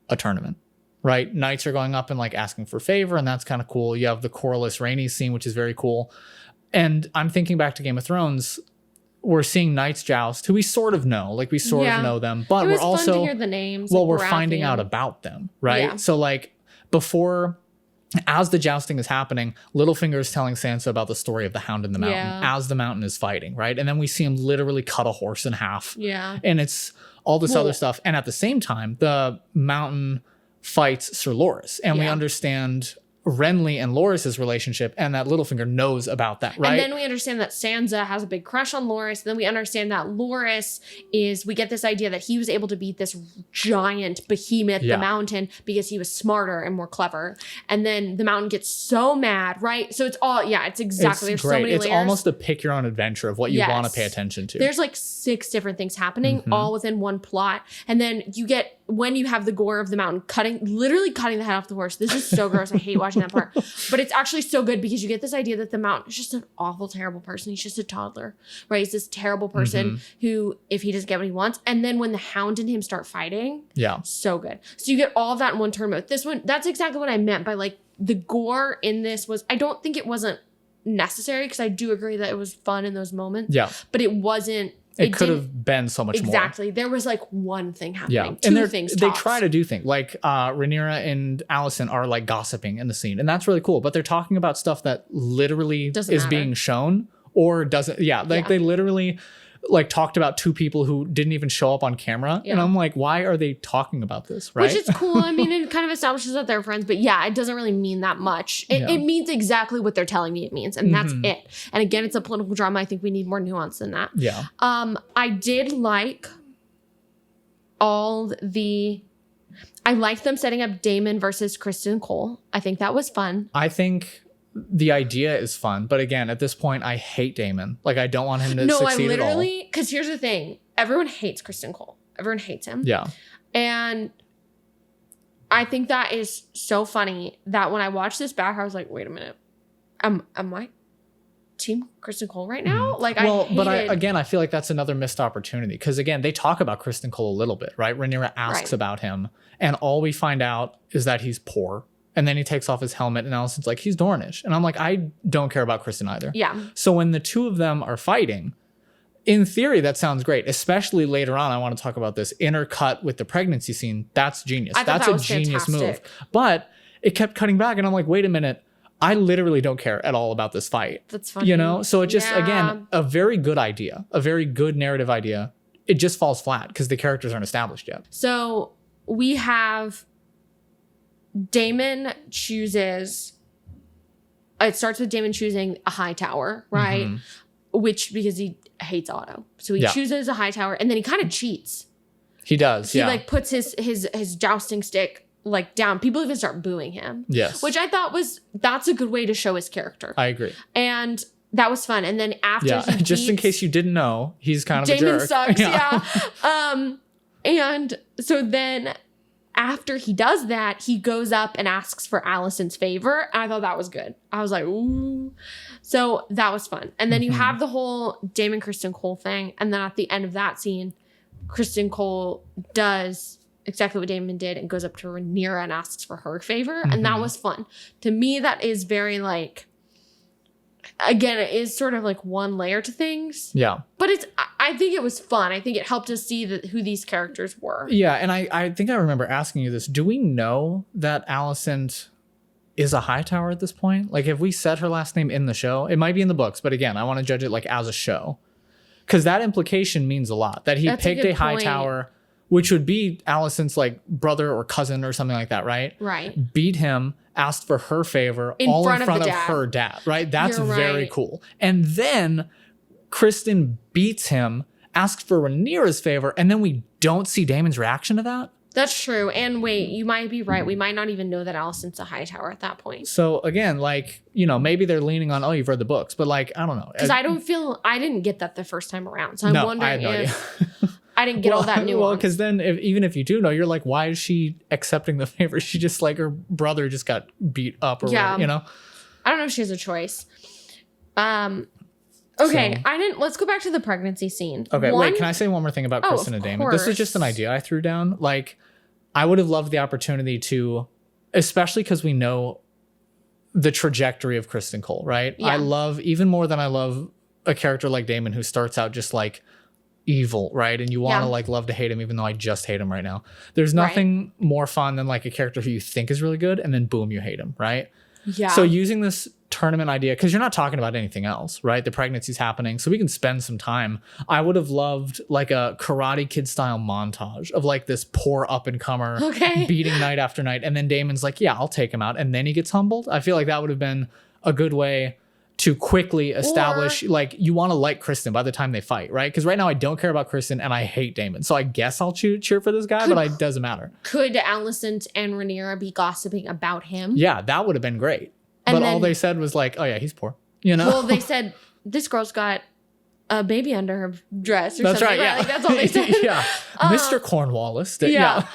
A tournament. Right? Knights are going up and like asking for favor, and that's kind of cool. You have the Corlys Rhaenys scene, which is very cool. And I'm thinking back to Game of Thrones, we're seeing knights joust, who we sort of know, like we sort of know them, but we're also fun to hear the names. Well, like we're finding out about them, right? Yeah. So like before, as the jousting is happening, Littlefinger is telling Sansa about the story of the Hound in the Mountain as the Mountain is fighting, right? And then we see him literally cut a horse in half. Yeah. And it's all this other stuff. And at the same time, the Mountain fights Sir Loras, and we understand Renly and Loris's relationship, and that Littlefinger knows about that, right? And then we understand that Sansa has a big crush on Loris. And then we understand that Loris we get this idea that he was able to beat this giant behemoth, the Mountain, because he was smarter and more clever. And then the Mountain gets so mad, right? So it's all, it's exactly. There's great. So many it's layers. Almost a pick your own adventure of what you want to pay attention to. There's like 6 different things happening all within one plot. And then you get, when you have the gore of the Mountain literally cutting the head off the horse. This is so gross. I hate watching that part. But it's actually so good because you get this idea that the Mountain is just an awful, terrible person. He's just a toddler, right? He's this terrible person who, if he doesn't get what he wants. And then when the Hound and him start fighting, so good. So you get all of that in one turn mode. This one, that's exactly what I meant by like the gore in this was, I don't think it wasn't necessary because I do agree that it was fun in those moments. Yeah. But it wasn't. It could have been so much more. Exactly. There was like one thing happening. Yeah. Two things. They try to do things like Rhaenyra and Alicent are like gossiping in the scene. And that's really cool. But they're talking about stuff that literally is being shown or doesn't. Yeah. Like they literally like talked about 2 people who didn't even show up on camera. And I'm like, why are they talking about this? Right. Which is cool. I mean, it kind of establishes that they're friends, but it doesn't really mean that much. It means exactly what they're telling me it means. And that's it. And again, it's a political drama. I think we need more nuance than that. Yeah. I did like I liked them setting up Daemon versus Kristen Cole. I think that was fun. I think the idea is fun, but again, at this point, I hate Daemon. Like, I don't want him to succeed at all. Because here's the thing. Everyone hates Kristen Cole. Everyone hates him. Yeah. And I think that is so funny that when I watched this back, I was like, wait a minute. Am I team Kristen Cole right now? Like, I feel like that's another missed opportunity. Because again, they talk about Kristen Cole a little bit, right? Rhaenyra asks about him. And all we find out is that he's poor. And then he takes off his helmet and Alicent's like, he's Dornish. And I'm like, I don't care about Kristen either. Yeah. So when the 2 of them are fighting, in theory, that sounds great. Especially later on, I want to talk about this intercut with the pregnancy scene. That's genius. That's a genius move. But it kept cutting back and I'm like, wait a minute. I literally don't care at all about this fight. That's funny. You know? So it just, again, a very good idea, a very good narrative idea. It just falls flat because the characters aren't established yet. So we have Daemon chooses, it starts with Daemon choosing a high tower, right? Which, because he hates Otto. So he chooses a high tower and then he kind of cheats. He does, He like puts his jousting stick like down. People even start booing him. Yes. Which I thought that's a good way to show his character. I agree. And that was fun. And then after he just in case you didn't know, he's kind of Daemon a jerk. Sucks, and so then after he does that, he goes up and asks for Alicent's favor. And I thought that was good. I was like, ooh. So that was fun. And then you have the whole Daemon Kristen Cole thing. And then at the end of that scene, Kristen Cole does exactly what Daemon did and goes up to Rhaenyra and asks for her favor. And that was fun. To me, that is very like, again, it is sort of like one layer to things. Yeah. But I think it was fun. I think it helped us see who these characters were. Yeah. And I think I remember asking you this. Do we know that Alicent is a Hightower at this point? Like, have we said her last name in the show? It might be in the books, but again, I want to judge it like as a show. Because that implication means a lot. That he picked a Hightower, which would be Alicent's like brother or cousin or something like that, right? Right. Beat him, asked for her favor all in front of her dad, right? That's very cool. And then Kristen beats him, asks for Rhaenyra's favor, and then we don't see Daemon's reaction to that. That's true. And wait, you might be right. We might not even know that Alicent's a Hightower at that point. So again, like, you know, maybe they're leaning on, oh, you've read the books, but like, I don't know. Because I didn't get that the first time around. So I'm wondering if I didn't get all that nuance. Well, because then even if you do know, you're like, why is she accepting the favor? She just like her brother just got beat up or whatever, you know? I don't know if she has a choice. Okay, let's go back to the pregnancy scene. Okay, wait, can I say one more thing about Kristen and Daemon? This is just an idea I threw down. Like, I would have loved the opportunity to, especially because we know the trajectory of Kristen Cole, right? Yeah. I love, even more than I love a character like Daemon who starts out just like evil, right? And you want to like love to hate him, even though I just hate him right now. There's nothing more fun than like a character who you think is really good and then boom, you hate him, right? Yeah. So using this tournament idea, because you're not talking about anything else, right? The pregnancy's happening, so we can spend some time. I would have loved like a Karate Kid style montage of like this poor up and comer beating night after night, and then Daemon's like, yeah, I'll take him out, and then he gets humbled. I feel like that would have been a good way to quickly establish, like, you want to like Kristen by the time they fight, right? Because right now I don't care about Kristen and I hate Daemon, so I guess I'll cheer for this guy, but it doesn't matter. Could Alicent and Rhaenyra be gossiping about him? Yeah, that would have been great. But all they said was like, oh yeah, he's poor, you know? Well, they said, this girl's got a baby under her dress or that's something. Right, yeah. Like, that's all they said. Yeah. Mr. Cornwallis. Yeah.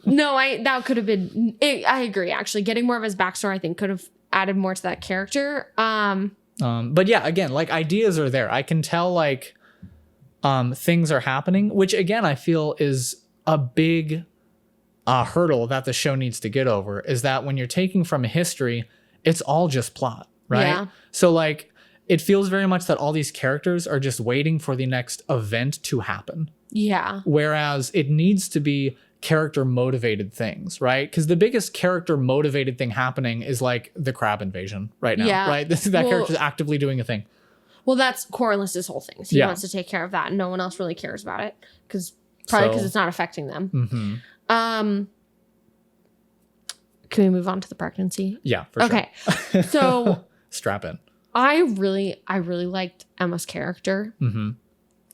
No, that could have been, I agree, actually. Getting more of his backstory, I think, could have added more to that character. But yeah, again, like, ideas are there. I can tell, like, things are happening, which again, I feel is a big hurdle that the show needs to get over, is that when you're taking from history, it's all just plot, right? Yeah. So like, it feels very much that all these characters are just waiting for the next event to happen. Yeah. Whereas it needs to be character motivated things, right? Because the biggest character motivated thing happening is like the crab invasion right now, right? That character's actively doing a thing. Well, that's Corliss's whole thing. So he wants to take care of that, and no one else really cares about it, because it's not affecting them. Can we move on to the pregnancy? Yeah, for sure. Okay. So strap in. I really liked Emma's character.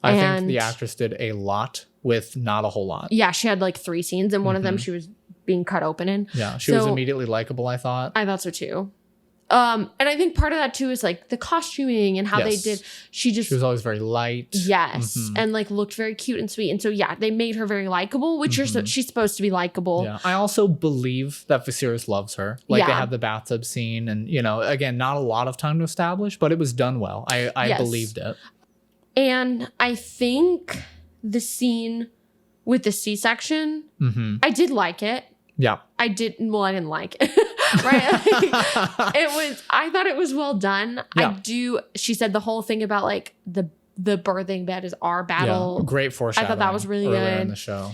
I think the actress did a lot with not a whole lot. Yeah, she had like 3 scenes, and one of them she was being cut open in. Yeah, she was immediately likable, I thought. I thought so too. And I think part of that too is like the costuming and how they did. She was always very light. Yes. And like looked very cute and sweet. And so, yeah, they made her very likable, which she's supposed to be likable. Yeah. I also believe that Viserys loves her. Like they had the bathtub scene, and, you know, again, not a lot of time to establish, but it was done well. I believed it. And I think the scene with the C-section, I did like it. Yeah. I didn't like it. Right? I thought it was well done. Yeah. She said the whole thing about like the birthing bed is our battle. Yeah. Great foreshadowing. I thought that was really good in the show.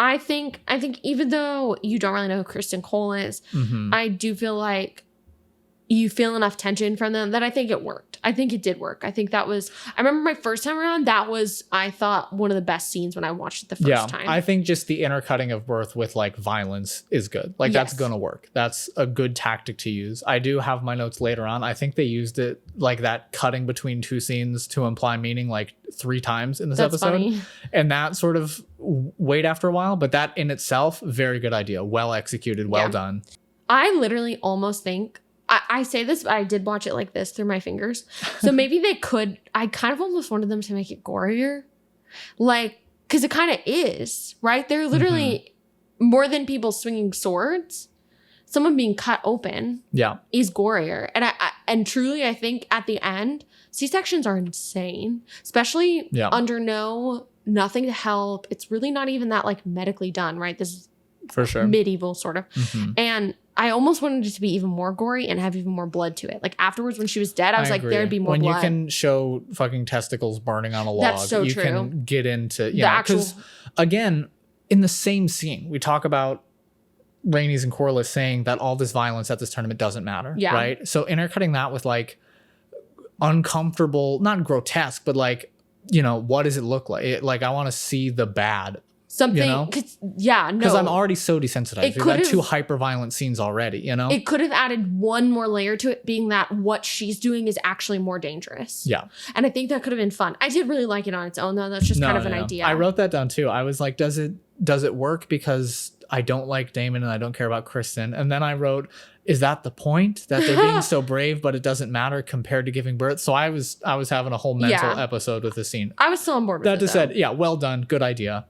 I think even though you don't really know who Kristen Cole is, I do feel like you feel enough tension from them that I think it worked. I think it did work. I think I remember my first time around, that was, I thought, one of the best scenes when I watched it the first time. I think just the intercutting of birth with like violence is good. Like that's going to work. That's a good tactic to use. I do have my notes later on. I think they used it like that cutting between 2 scenes to imply meaning like 3 times in this episode. Funny. And that sort of weighed after a while, but that in itself, very good idea. Well executed, well done. I literally almost think, I say this, but I did watch it like this through my fingers. So maybe they could, I kind of almost wanted them to make it gorier. Like, because it kind of is, right? They're literally more than people swinging swords. Someone being cut open is gorier. And truly, I think at the end, C-sections are insane, especially under nothing to help. It's really not even that like medically done, right? This is for sure medieval sort of. And I almost wanted it to be even more gory and have even more blood to it. Like afterwards, when she was dead, I was like, there'd be more blood. When you can show fucking testicles burning on a log, that's so you true. Can get into, you know, because again, in the same scene, we talk about Rhaenys and Corlys saying that all this violence at this tournament doesn't matter, right? So intercutting that with like uncomfortable, not grotesque, but like, you know, what does it look like? Like I want to see the bad. Something, you know? Because I'm already so desensitized. We've had 2 hyper violent scenes already, you know? It could have added one more layer to it, being that what she's doing is actually more dangerous. Yeah. And I think that could have been fun. I did really like it on its own, though. That's just kind of an idea. I wrote that down too. I was like, does it work because I don't like Daemon and I don't care about Kristen? And then I wrote, is that the point, that they're being so brave, but it doesn't matter compared to giving birth? So I was having a whole mental episode with the scene. I was still on board with that. That just said, well done, good idea.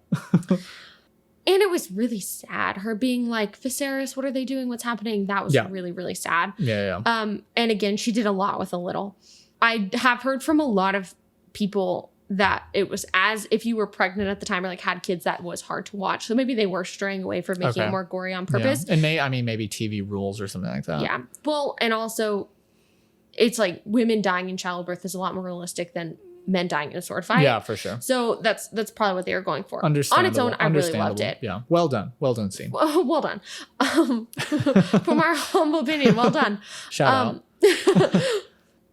And it was really sad. Her being like, Viserys, what are they doing? What's happening? That was really, really sad. Yeah. And again, she did a lot with a little. I have heard from a lot of people that it was as if you were pregnant at the time or like had kids, that was hard to watch. So maybe they were straying away from making it more gory on purpose. Yeah. And maybe TV rules or something like that. Yeah. Well, and also it's like women dying in childbirth is a lot more realistic than men dying in a sword fight. Yeah, for sure. So that's probably what they were going for. Understandable. On its own, I really loved it. Yeah. Well done scene. Well done. From our humble opinion, well done. Shout out.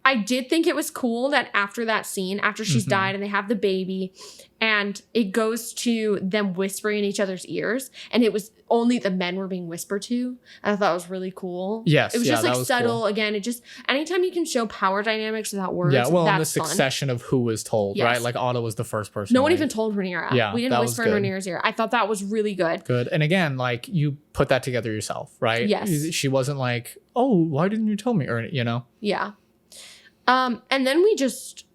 I did think it was cool that after that scene, after she's died and they have the baby, and it goes to them whispering in each other's ears, and it was only the men were being whispered to. And I thought it was really cool. Yes. It was just like subtle. Cool. Again, it just, anytime you can show power dynamics without words, yeah, well, that's and the succession of who was told, right? Like Otto was the first person. No one even told Rhaenyra. Yeah, we didn't whisper in Rhaenyra's ear. I thought that was really good. Good. And again, like you put that together yourself, right? Yes. She wasn't like, oh, why didn't you tell me? Or, you know? Yeah. And then we just,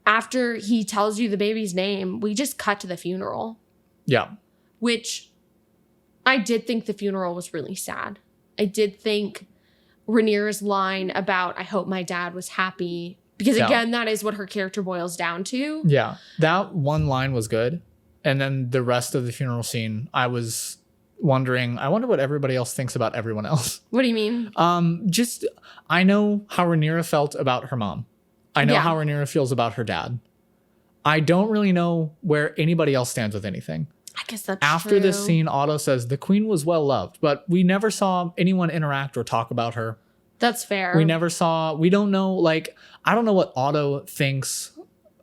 after he tells you the baby's name, we just cut to the funeral. Yeah. Which I did think the funeral was really sad. I did think Rhaenyra's line about, I hope my dad was happy. Because again, that is what her character boils down to. Yeah. That one line was good. And then the rest of the funeral scene, I was wondering, I wonder what everybody else thinks about everyone else. What do you mean? Just, I know how Rhaenyra felt about her mom. I know how Rhaenyra feels about her dad. I don't really know where anybody else stands with anything. I guess that's After this scene, Otto says the queen was well loved, but we never saw anyone interact or talk about her. That's fair. We don't know, like, I don't know what Otto thinks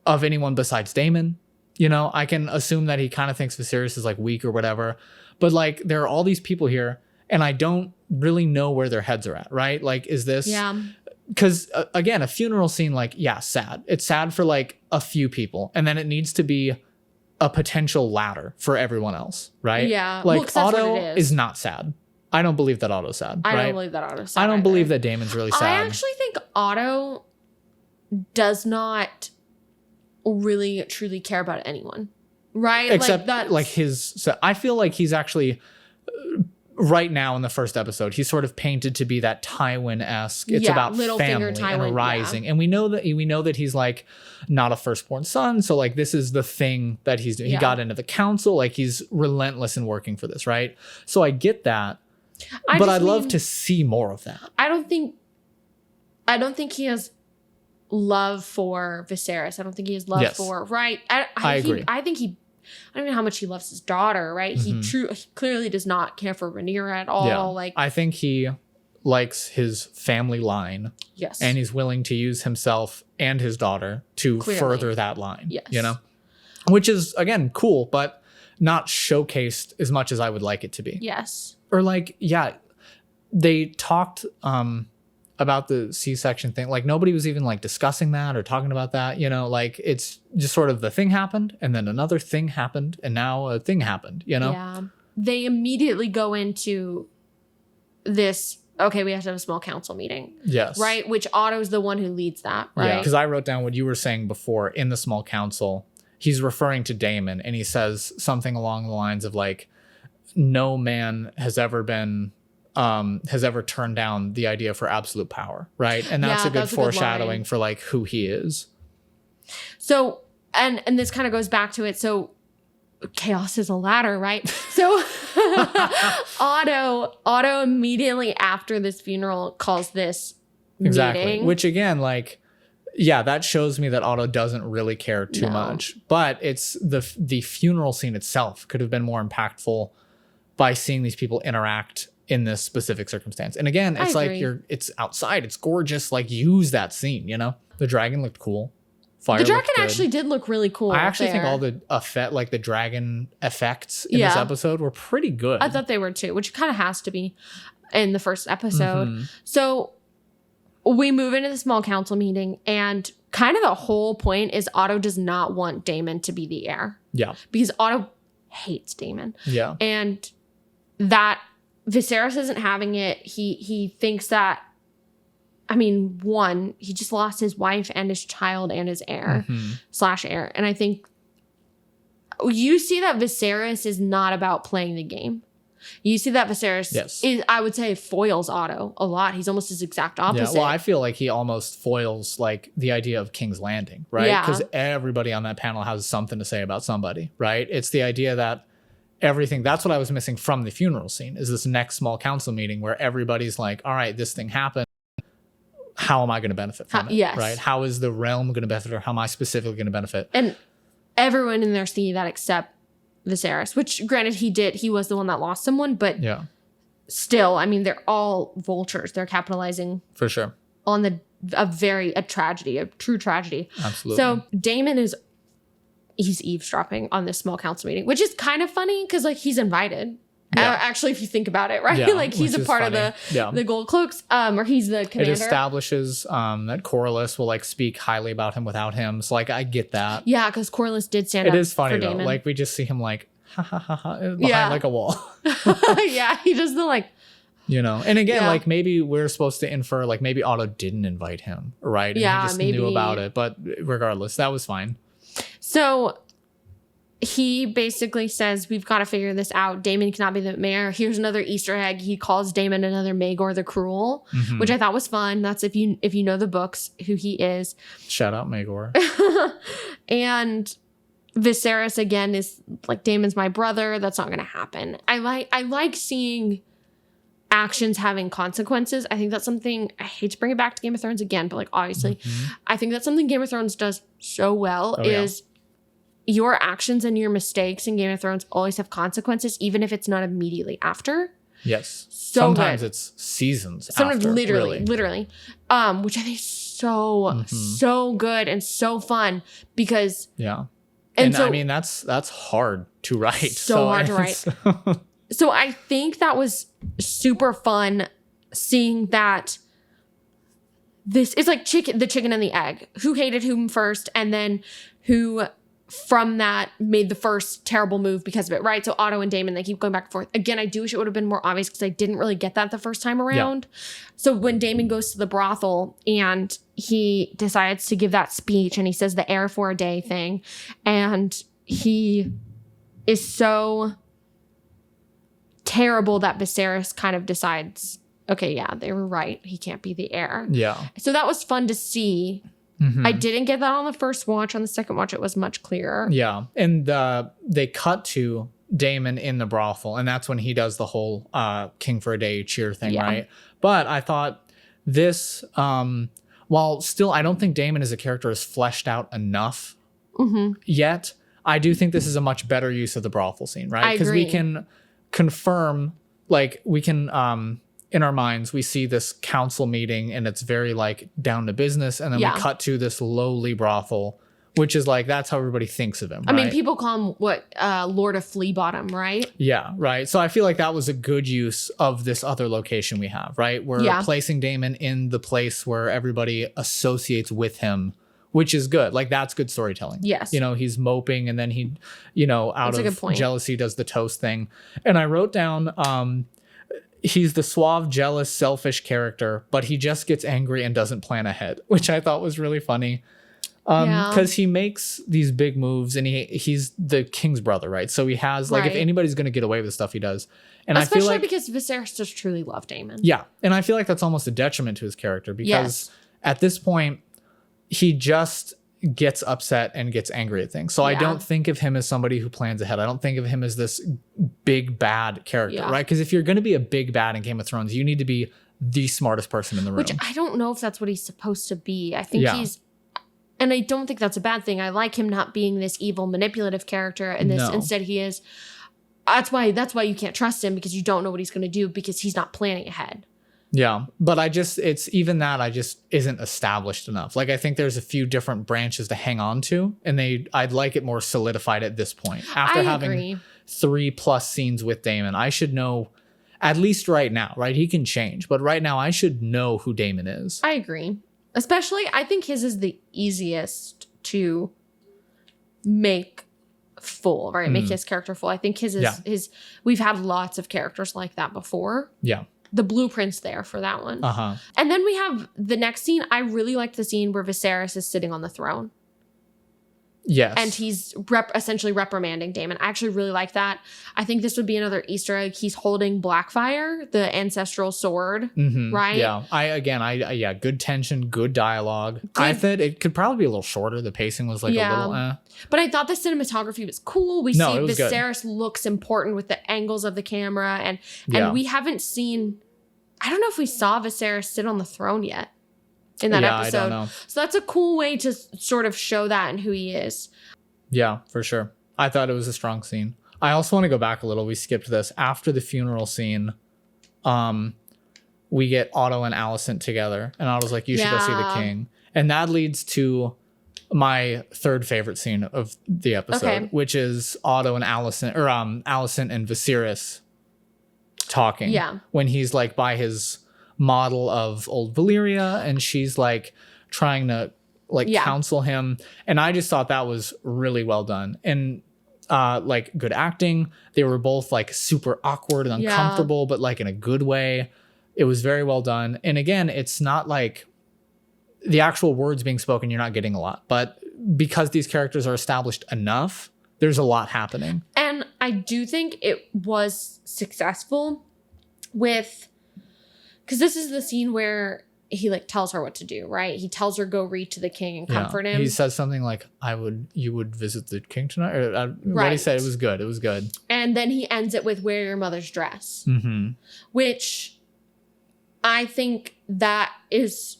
of anyone besides Daemon. You know, I can assume that he kind of thinks Viserys is like weak or whatever. But like, there are all these people here and I don't really know where their heads are at, right? Like, is this... Yeah. Because again, a funeral scene, like, yeah, sad. It's sad for like a few people. And then it needs to be a potential ladder for everyone else, right? Yeah. Like, Otto is not sad. I don't believe that Otto's sad. I right? don't believe that Otto's sad. I don't either. believe that Daemon's really sad. I actually think Otto does not really truly care about anyone, right? Except like, like his... So I feel like he's actually... right now in the first episode, he's sort of painted to be that Tywin-esque. It's about family and a rising. And we know that he's like not a firstborn son. So like this is the thing that he's doing. He got into the council. Like he's relentless in working for this, right? So I get that. But I'd love to see more of that. I don't think he has love for Viserys. I don't think he has love for I agree. I don't know how much he loves his daughter, right? He clearly does not care for Rhaenyra at all. Yeah. Like, I think he likes his family line. Yes. And he's willing to use himself and his daughter to further that line. Yes. You know? Which is, again, cool, but not showcased as much as I would like it to be. Yes. Or like, yeah, they talked about the C-section thing. Like nobody was even like discussing that or talking about that, you know, like it's just sort of the thing happened and then another thing happened and now a thing happened, you know? Yeah. They immediately go into this, okay, we have to have a small council meeting. Yes. Right? Which Otto's the one who leads that, right? Yeah, because I wrote down what you were saying before in the small council. He's referring to Daemon and he says something along the lines of like, no man has ever turned down the idea for absolute power, right? And that's a good foreshadowing for like who he is. So, and this kind of goes back to it. So chaos is a ladder, right? So Otto immediately after this funeral calls this meeting. Which again, like, yeah, that shows me that Otto doesn't really care too much. But it's the funeral scene itself could have been more impactful by seeing these people interact in this specific circumstance. And again, it's like it's outside, it's gorgeous. Like use that scene, you know? The dragon looked cool. Fire the dragon actually did look really cool. I actually think all the the dragon effects in this episode were pretty good. I thought they were too, which kind of has to be in the first episode. So we move into the small council meeting and kind of the whole point is Otto does not want Daemon to be the heir. Yeah. Because Otto hates Daemon. Yeah. And that Viserys isn't having it. He thinks that, I mean, one, he just lost his wife and his child and his heir / heir. And I think you see that Viserys is not about playing the game. You see that Viserys is, I would say, foils Otto a lot. He's almost his exact opposite. Yeah, well, I feel like he almost foils like the idea of King's Landing, right? Yeah. Because everybody on that panel has something to say about somebody, right? It's the idea that everything, that's what I was missing from the funeral scene, is this next small council meeting where everybody's like, all right, this thing happened. How am I going to benefit from it? Yes. Right? How is the realm going to benefit, or how am I specifically going to benefit? And everyone in there see that except Viserys, which granted he was the one that lost someone, but still, I mean, they're all vultures. They're capitalizing for sure on a tragedy, a true tragedy. Absolutely. So Daemon he's eavesdropping on this small council meeting, which is kind of funny because like he's invited. Yeah. Actually, if you think about it, right? Yeah, like he's a part of the Gold Cloaks, or he's the commander. It establishes that Corlys will like speak highly about him without him. So like I get that. Yeah, because Corlys did stand up. It is funny for though. Daemon. Like we just see him like ha ha ha ha behind like a wall. Yeah, he does the like. You know, and again, like maybe we're supposed to infer like maybe Otto didn't invite him, right? And yeah, he just maybe knew about it. But regardless, that was fine. So he basically says, we've got to figure this out. Daemon cannot be the mayor. Here's another Easter egg. He calls Daemon another Maegor the Cruel, which I thought was fun. That's if you know the books, who he is. Shout out Maegor. And Viserys again is like, Daemon's my brother. That's not going to happen. I like seeing actions having consequences. I think that's something, I hate to bring it back to Game of Thrones again, but like obviously, I think that's something Game of Thrones does so well is your actions and your mistakes in Game of Thrones always have consequences, even if it's not immediately after. Yes. So sometimes good. It's seasons Sometimes after. literally. Which I think is so good and so fun because and so, I mean that's hard to write. So hard to write. So I think that was super fun seeing that this is like the chicken and the egg. Who hated whom first, and then who from that made the first terrible move because of it, right? So Otto and Daemon, they keep going back and forth. Again, I do wish it would have been more obvious because I didn't really get that the first time around. Yeah. So when Daemon goes to the brothel and he decides to give that speech and he says the heir for a day thing, and he is so terrible that Viserys kind of decides, okay, yeah, they were right. He can't be the heir. Yeah. So that was fun to see. I didn't get that on the first watch. On the second watch, it was much clearer. Yeah. And they cut to Daemon in the brothel, and that's when he does the whole king for a day cheer thing, right? But I thought this, while still I don't think Daemon as a character is fleshed out enough yet, I do think this is a much better use of the brothel scene, right? Because we can confirm, like we can in our minds, we see this council meeting and it's very like down to business. And then we cut to this lowly brothel, which is like, that's how everybody thinks of him. I mean, people call him Lord of Flea Bottom, right? Yeah, right. So I feel like that was a good use of this other location we have, right? We're placing Daemon in the place where everybody associates with him, which is good. Like that's good storytelling. Yes. You know, he's moping and then he, out of jealousy does the toast thing. And I wrote down, he's the suave, jealous, selfish character, but he just gets angry and doesn't plan ahead, which I thought was really funny. Because he makes these big moves and he's the king's brother, right? So he has like, if anybody's going to get away with the stuff he does. And especially I feel like, because Viserys does truly love Daemon. Yeah. And I feel like that's almost a detriment to his character because at this point, he just gets upset and gets angry at things. So I don't think of him as somebody who plans ahead. I don't think of him as this big bad character, right? Because if you're going to be a big bad in Game of Thrones, you need to be the smartest person in the room. Which I don't know if that's what he's supposed to be. I think he's, and I don't think that's a bad thing. I like him not being this evil, manipulative character, and this instead he is. That's why you can't trust him, because you don't know what he's going to do because he's not planning ahead. Yeah, but it's even that I just isn't established enough. Like I think there's a few different branches to hang on to, and I'd like it more solidified at this point. After having 3+ scenes with Daemon, I should know, at least right now, right? He can change, but right now I should know who Daemon is. I agree. Especially, I think his is the easiest to make full, right? Make his character full. I think his is we've had lots of characters like that before. Yeah. The blueprint's there for that one. And then we have the next scene. I really like the scene where Viserys is sitting on the throne. Yes. And he's essentially reprimanding Daemon. I actually really like that. I think this would be another Easter egg. He's holding Blackfire, the ancestral sword, right? Yeah. Good tension, good dialogue. I thought it could probably be a little shorter. The pacing was like a little But I thought the cinematography was cool. We see Viserys looks important with the angles of the camera. And we haven't seen, I don't know if we saw Viserys sit on the throne yet in that episode. I don't know. So that's a cool way to sort of show that and who he is. Yeah, for sure. I thought it was a strong scene. I also want to go back a little. We skipped this. After the funeral scene, we get Otto and Alicent together, and Otto's like, you should go see the king. And that leads to my third favorite scene of the episode, which is Otto and Alicent, or Alicent and Viserys talking. Yeah. When he's like by his model of old Valyria, and she's like trying to like counsel him. And I just thought that was really well done. And like good acting. They were both like super awkward and uncomfortable, but like in a good way. It was very well done. And again, it's not like the actual words being spoken, you're not getting a lot. But because these characters are established enough, there's a lot happening. And I do think it was successful with, because this is the scene where he like tells her what to do, right? He tells her go read to the king and comfort him. He says something like, you would visit the king tonight? Or what he said, it was good. It was good. And then he ends it with wear your mother's dress, which I think that is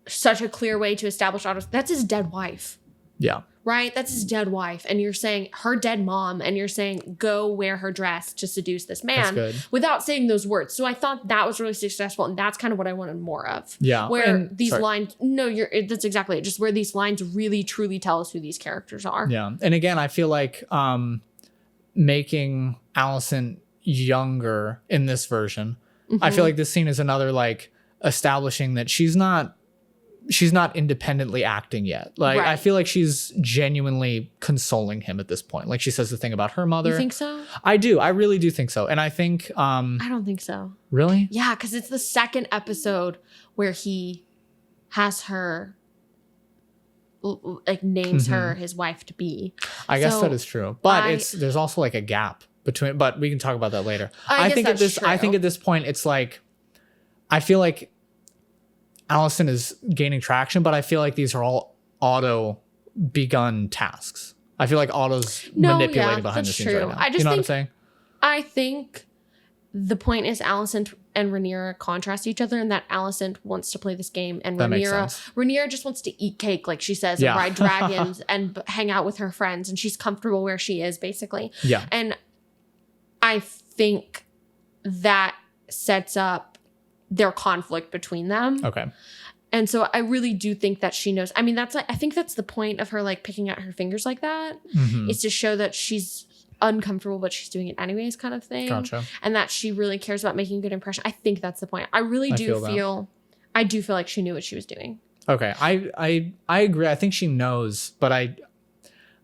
such a clear way to establish Otto. That's his dead wife. Yeah. Right? That's his dead wife. And you're saying her dead mom, and you're saying go wear her dress to seduce this man without saying those words. So I thought that was really successful. And that's kind of what I wanted more of. Yeah. Where these lines, that's exactly it. Just where these lines really, truly tell us who these characters are. Yeah. And again, I feel like making Alicent younger in this version, I feel like this scene is another like establishing that she's not independently acting yet. Like I feel like she's genuinely consoling him at this point. Like she says the thing about her mother. You think so? I do. I really do think so. And I think I don't think so. Really? Yeah, because it's the second episode where he has her like names her his wife to be. I guess that is true. But there's also like a gap between, but we can talk about that later. I think at this point it's like I feel like Alicent is gaining traction, but I feel like these are all Otto begun tasks. I feel like Otto's manipulating behind the scenes right now. You know what I'm saying? I think the point is Alicent and Rhaenyra contrast each other, and that Alicent wants to play this game, and Rhaenyra just wants to eat cake, like she says, and ride dragons and hang out with her friends, and she's comfortable where she is, basically. Yeah. And I think that sets up their conflict between them. Okay. And so I really do think that she knows. I mean, I think that's the point of her like picking out her fingers like that, is to show that she's uncomfortable, but she's doing it anyways, kind of thing. Gotcha. And that she really cares about making a good impression. I think that's the point. I really do feel like she knew what she was doing. Okay. I agree. I think she knows, but I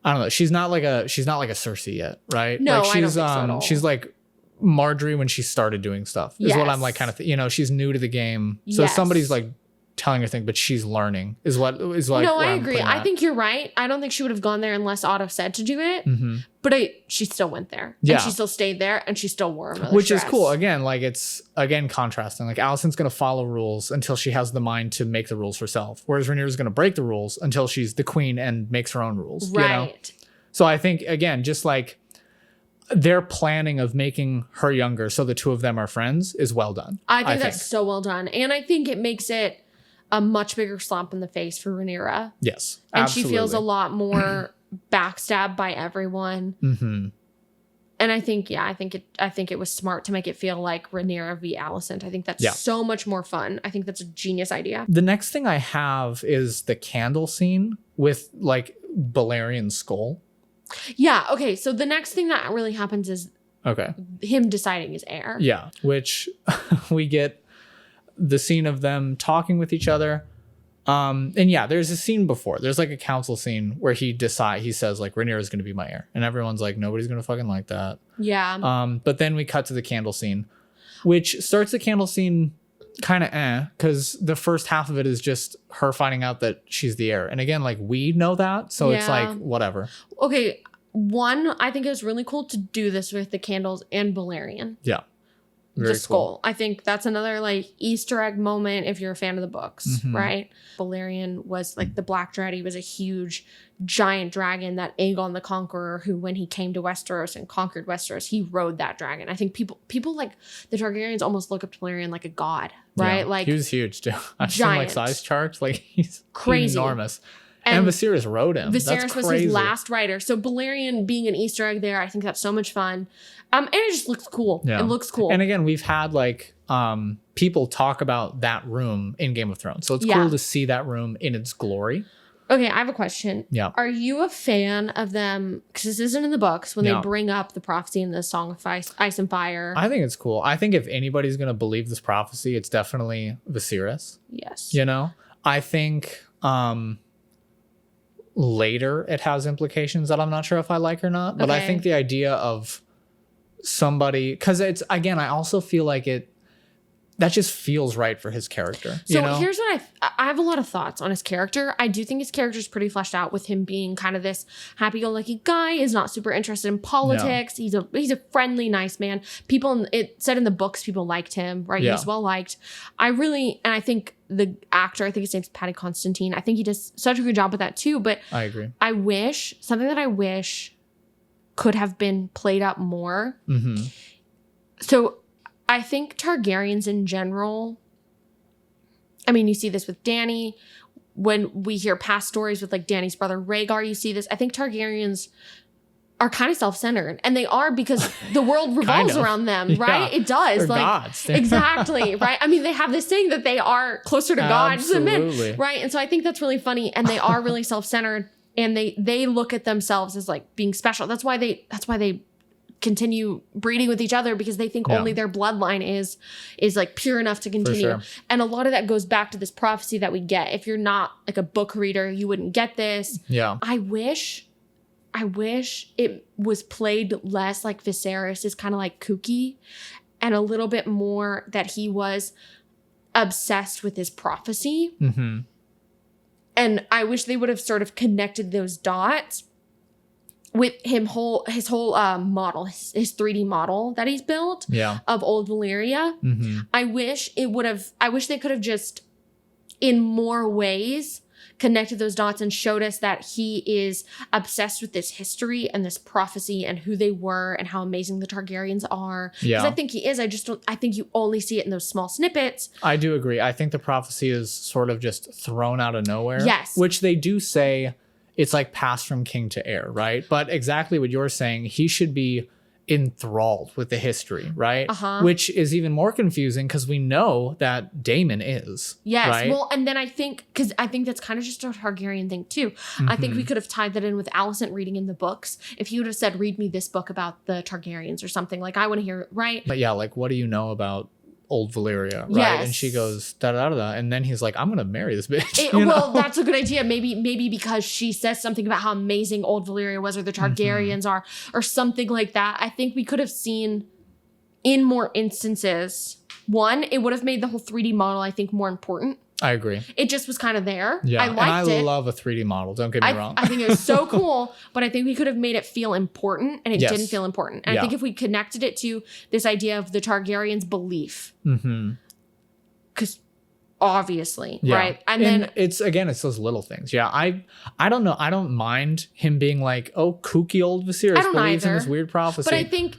don't know. She's not like a Cersei yet, right? No, like I don't think so at all. She's like Marjorie when she started doing stuff is what I'm like kind of she's new to the game, so somebody's like telling her thing, but she's learning is like. No, I agree. I think you're right. I don't think she would have gone there unless Otto said to do it. But she still went there. Yeah. And she still stayed there, and she still wore her mother's dress. Is cool. Again, like it's contrasting. Like Alicent's gonna follow rules until she has the mind to make the rules herself, whereas Rhaenyra's gonna break the rules until she's the queen and makes her own rules. Right. You know? So I think again, just like their planning of making her younger so the two of them are friends is well done. I think that's so well done. And I think it makes it a much bigger slap in the face for Rhaenyra. Yes, absolutely. And she feels a lot more backstabbed by everyone. And I think it was smart to make it feel like Rhaenyra v. Alicent. I think that's so much more fun. I think that's a genius idea. The next thing I have is the candle scene with like Balerian's skull. Yeah. Okay. So the next thing that really happens is him deciding his heir. Yeah. Which we get the scene of them talking with each other. And there's a scene before. There's like a council scene where he says like Rhaenyra is going to be my heir, and everyone's like nobody's going to fucking like that. Yeah. But then we cut to the candle scene, which starts the candle scene kind of because the first half of it is just her finding out that she's the heir, and again, like we know that, so it's like whatever. Okay, I think it was really cool to do this with the candles and Balerion. Yeah, the skull. Cool. I think that's another like Easter egg moment if you're a fan of the books, right? Balerion was like the Black Dread. He was a huge, giant dragon that Aegon the Conqueror, who when he came to Westeros and conquered Westeros, he rode that dragon. I think people like the Targaryens almost look up to Balerion like a god, right? Yeah, like he was huge too. I've seen like size charts, like he's crazy, enormous. And Viserys wrote him. Viserys was his last writer. So Balerion being an Easter egg there, I think that's so much fun. And it just looks cool. Yeah. It looks cool. And again, we've had like people talk about that room in Game of Thrones. So it's cool to see that room in its glory. Okay, I have a question. Yeah. Are you a fan of them? Because this isn't in the books when they bring up the prophecy in the Song of Ice and Fire. I think it's cool. I think if anybody's going to believe this prophecy, it's definitely Viserys. Yes. You know, I think later it has implications that I'm not sure if I like or not. But I think the idea of somebody, because it's, again, I also feel like that just feels right for his character. So here's what I have a lot of thoughts on his character. I do think his character is pretty fleshed out with him being kind of this happy-go-lucky guy, is not super interested in politics. No. He's a friendly, nice man. It said in the books, people liked him, right? Yeah. He's well liked. I think the actor, I think his name's Paddy Constantine. I think he does such a good job with that too. But I agree. Something that I wish could have been played up more. Mm-hmm. So I think Targaryens in general, I mean, you see this with Dany. When we hear past stories with like Dany's brother Rhaegar, you see this. I think Targaryens are kind of self-centered, and they are because the world revolves around them, right? It does. They're gods. Exactly, right? I mean, they have this thing that they are closer to gods than men, right? And so I think that's really funny, and they are really self-centered, and they look at themselves as like being special. That's why they continue breeding with each other, because they think only their bloodline is like pure enough to continue. Sure. And a lot of that goes back to this prophecy that we get. If you're not like a book reader, you wouldn't get this. Yeah. I wish it was played less like Viserys is kind of like kooky, and a little bit more that he was obsessed with his prophecy. Mm-hmm. And I wish they would have sort of connected those dots with his whole model, his 3D model that he's built of Old Valyria. Mm-hmm. I wish they could have just in more ways connected those dots and showed us that he is obsessed with this history and this prophecy and who they were and how amazing the Targaryens are. Because I think he is. I think you only see it in those small snippets. I do agree. I think the prophecy is sort of just thrown out of nowhere. Yes. Which they do say it's like passed from king to heir, right? But exactly what you're saying, he should be enthralled with the history, right? Uh-huh. Which is even more confusing because we know that Daemon is. Yes. Right? Well, and then I think that's kind of just a Targaryen thing too. Mm-hmm. I think we could have tied that in with Alicent reading in the books. If he would have said, read me this book about the Targaryens or something, like I want to hear it, right? But yeah, like what do you know about Old Valyria, right? Yes. And she goes da-da-da-da, and then he's like, I'm gonna marry this bitch. Well, that's a good idea. Maybe because she says something about how amazing Old Valyria was, or the Targaryens are, or something like that. I think we could have seen in more instances. One, it would have made the whole 3D model, I think, more important. I agree. It just was kind of there. Yeah, I liked it. I love a 3D model. Don't get me wrong. I think it was so cool, but I think we could have made it feel important, and it didn't feel important. And I think if we connected it to this idea of the Targaryens' belief, because obviously, right? And then it's those little things. Yeah, I don't know. I don't mind him being like, oh, kooky old Viserys believes in this weird prophecy. But I think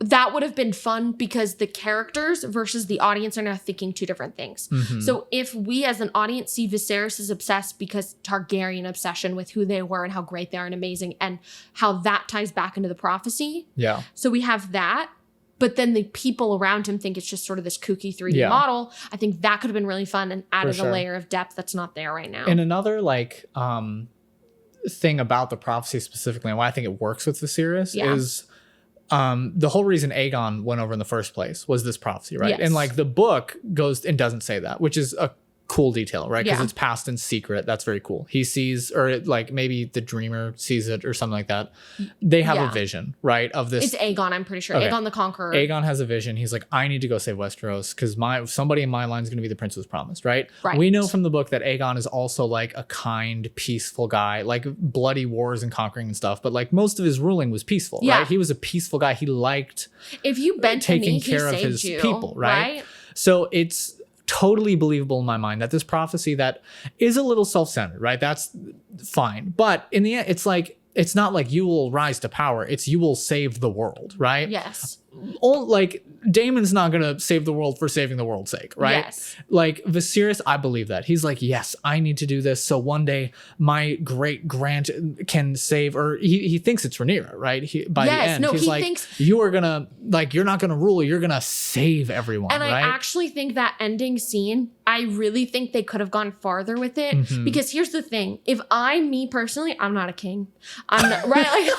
that would have been fun because the characters versus the audience are now thinking two different things. Mm-hmm. So if we as an audience see Viserys as obsessed because Targaryen obsession with who they were and how great they are and amazing and how that ties back into the prophecy. Yeah. So we have that. But then the people around him think it's just sort of this kooky 3D model. I think that could have been really fun and added a layer of depth that's not there right now. And another thing about the prophecy specifically and why I think it works with Viserys is the whole reason Aegon went over in the first place was this prophecy, right? Yes. And like the book goes and doesn't say that, which is a cool detail, right? Because it's passed in secret. That's very cool. He sees, or like maybe the dreamer sees it or something like that. They have a vision, right? Of this. It's Aegon, I'm pretty sure. Okay. Aegon the Conqueror. Aegon has a vision. He's like, I need to go save Westeros because somebody in my line is going to be the prince who was promised, right? We know from the book that Aegon is also like a kind, peaceful guy, like bloody wars and conquering and stuff. But like most of his ruling was peaceful, right? He was a peaceful guy. He liked taking care of his people, right? So it's totally believable in my mind that this prophecy that is a little self-centered, right? That's fine. But in the end, it's not like you will rise to power. It's you will save the world, right? Yes. Like Damon's not going to save the world for saving the world's sake, right? Yes. Like Viserys, I believe that. He's like, yes, I need to do this so one day my great grand can save, or he thinks it's Rhaenyra, right? By the end, he's like, thinks, you are going to, like, you're not going to rule, you're going to save everyone, and right? I actually think that ending scene, I really think they could have gone farther with it, because here's the thing. If me personally, I'm not a king. I'm not, right? Like,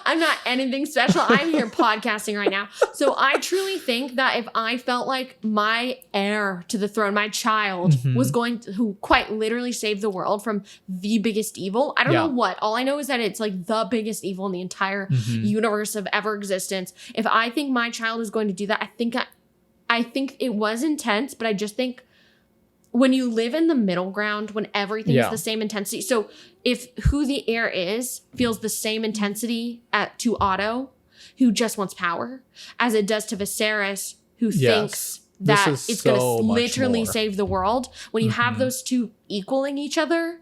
I'm not anything special. I'm here podcasting right now. So I truly think that if I felt like my heir to the throne, my child, was going to, who quite literally saved the world from the biggest evil, I don't know what. All I know is that it's like the biggest evil in the entire universe of ever existence. If I think my child is going to do that, I think it was intense, but I just think when you live in the middle ground, when everything is the same intensity. So if who the heir is feels the same intensity to Otto, who just wants power, as it does to Viserys, who thinks that it's going to literally save the world. When you have those two equaling each other,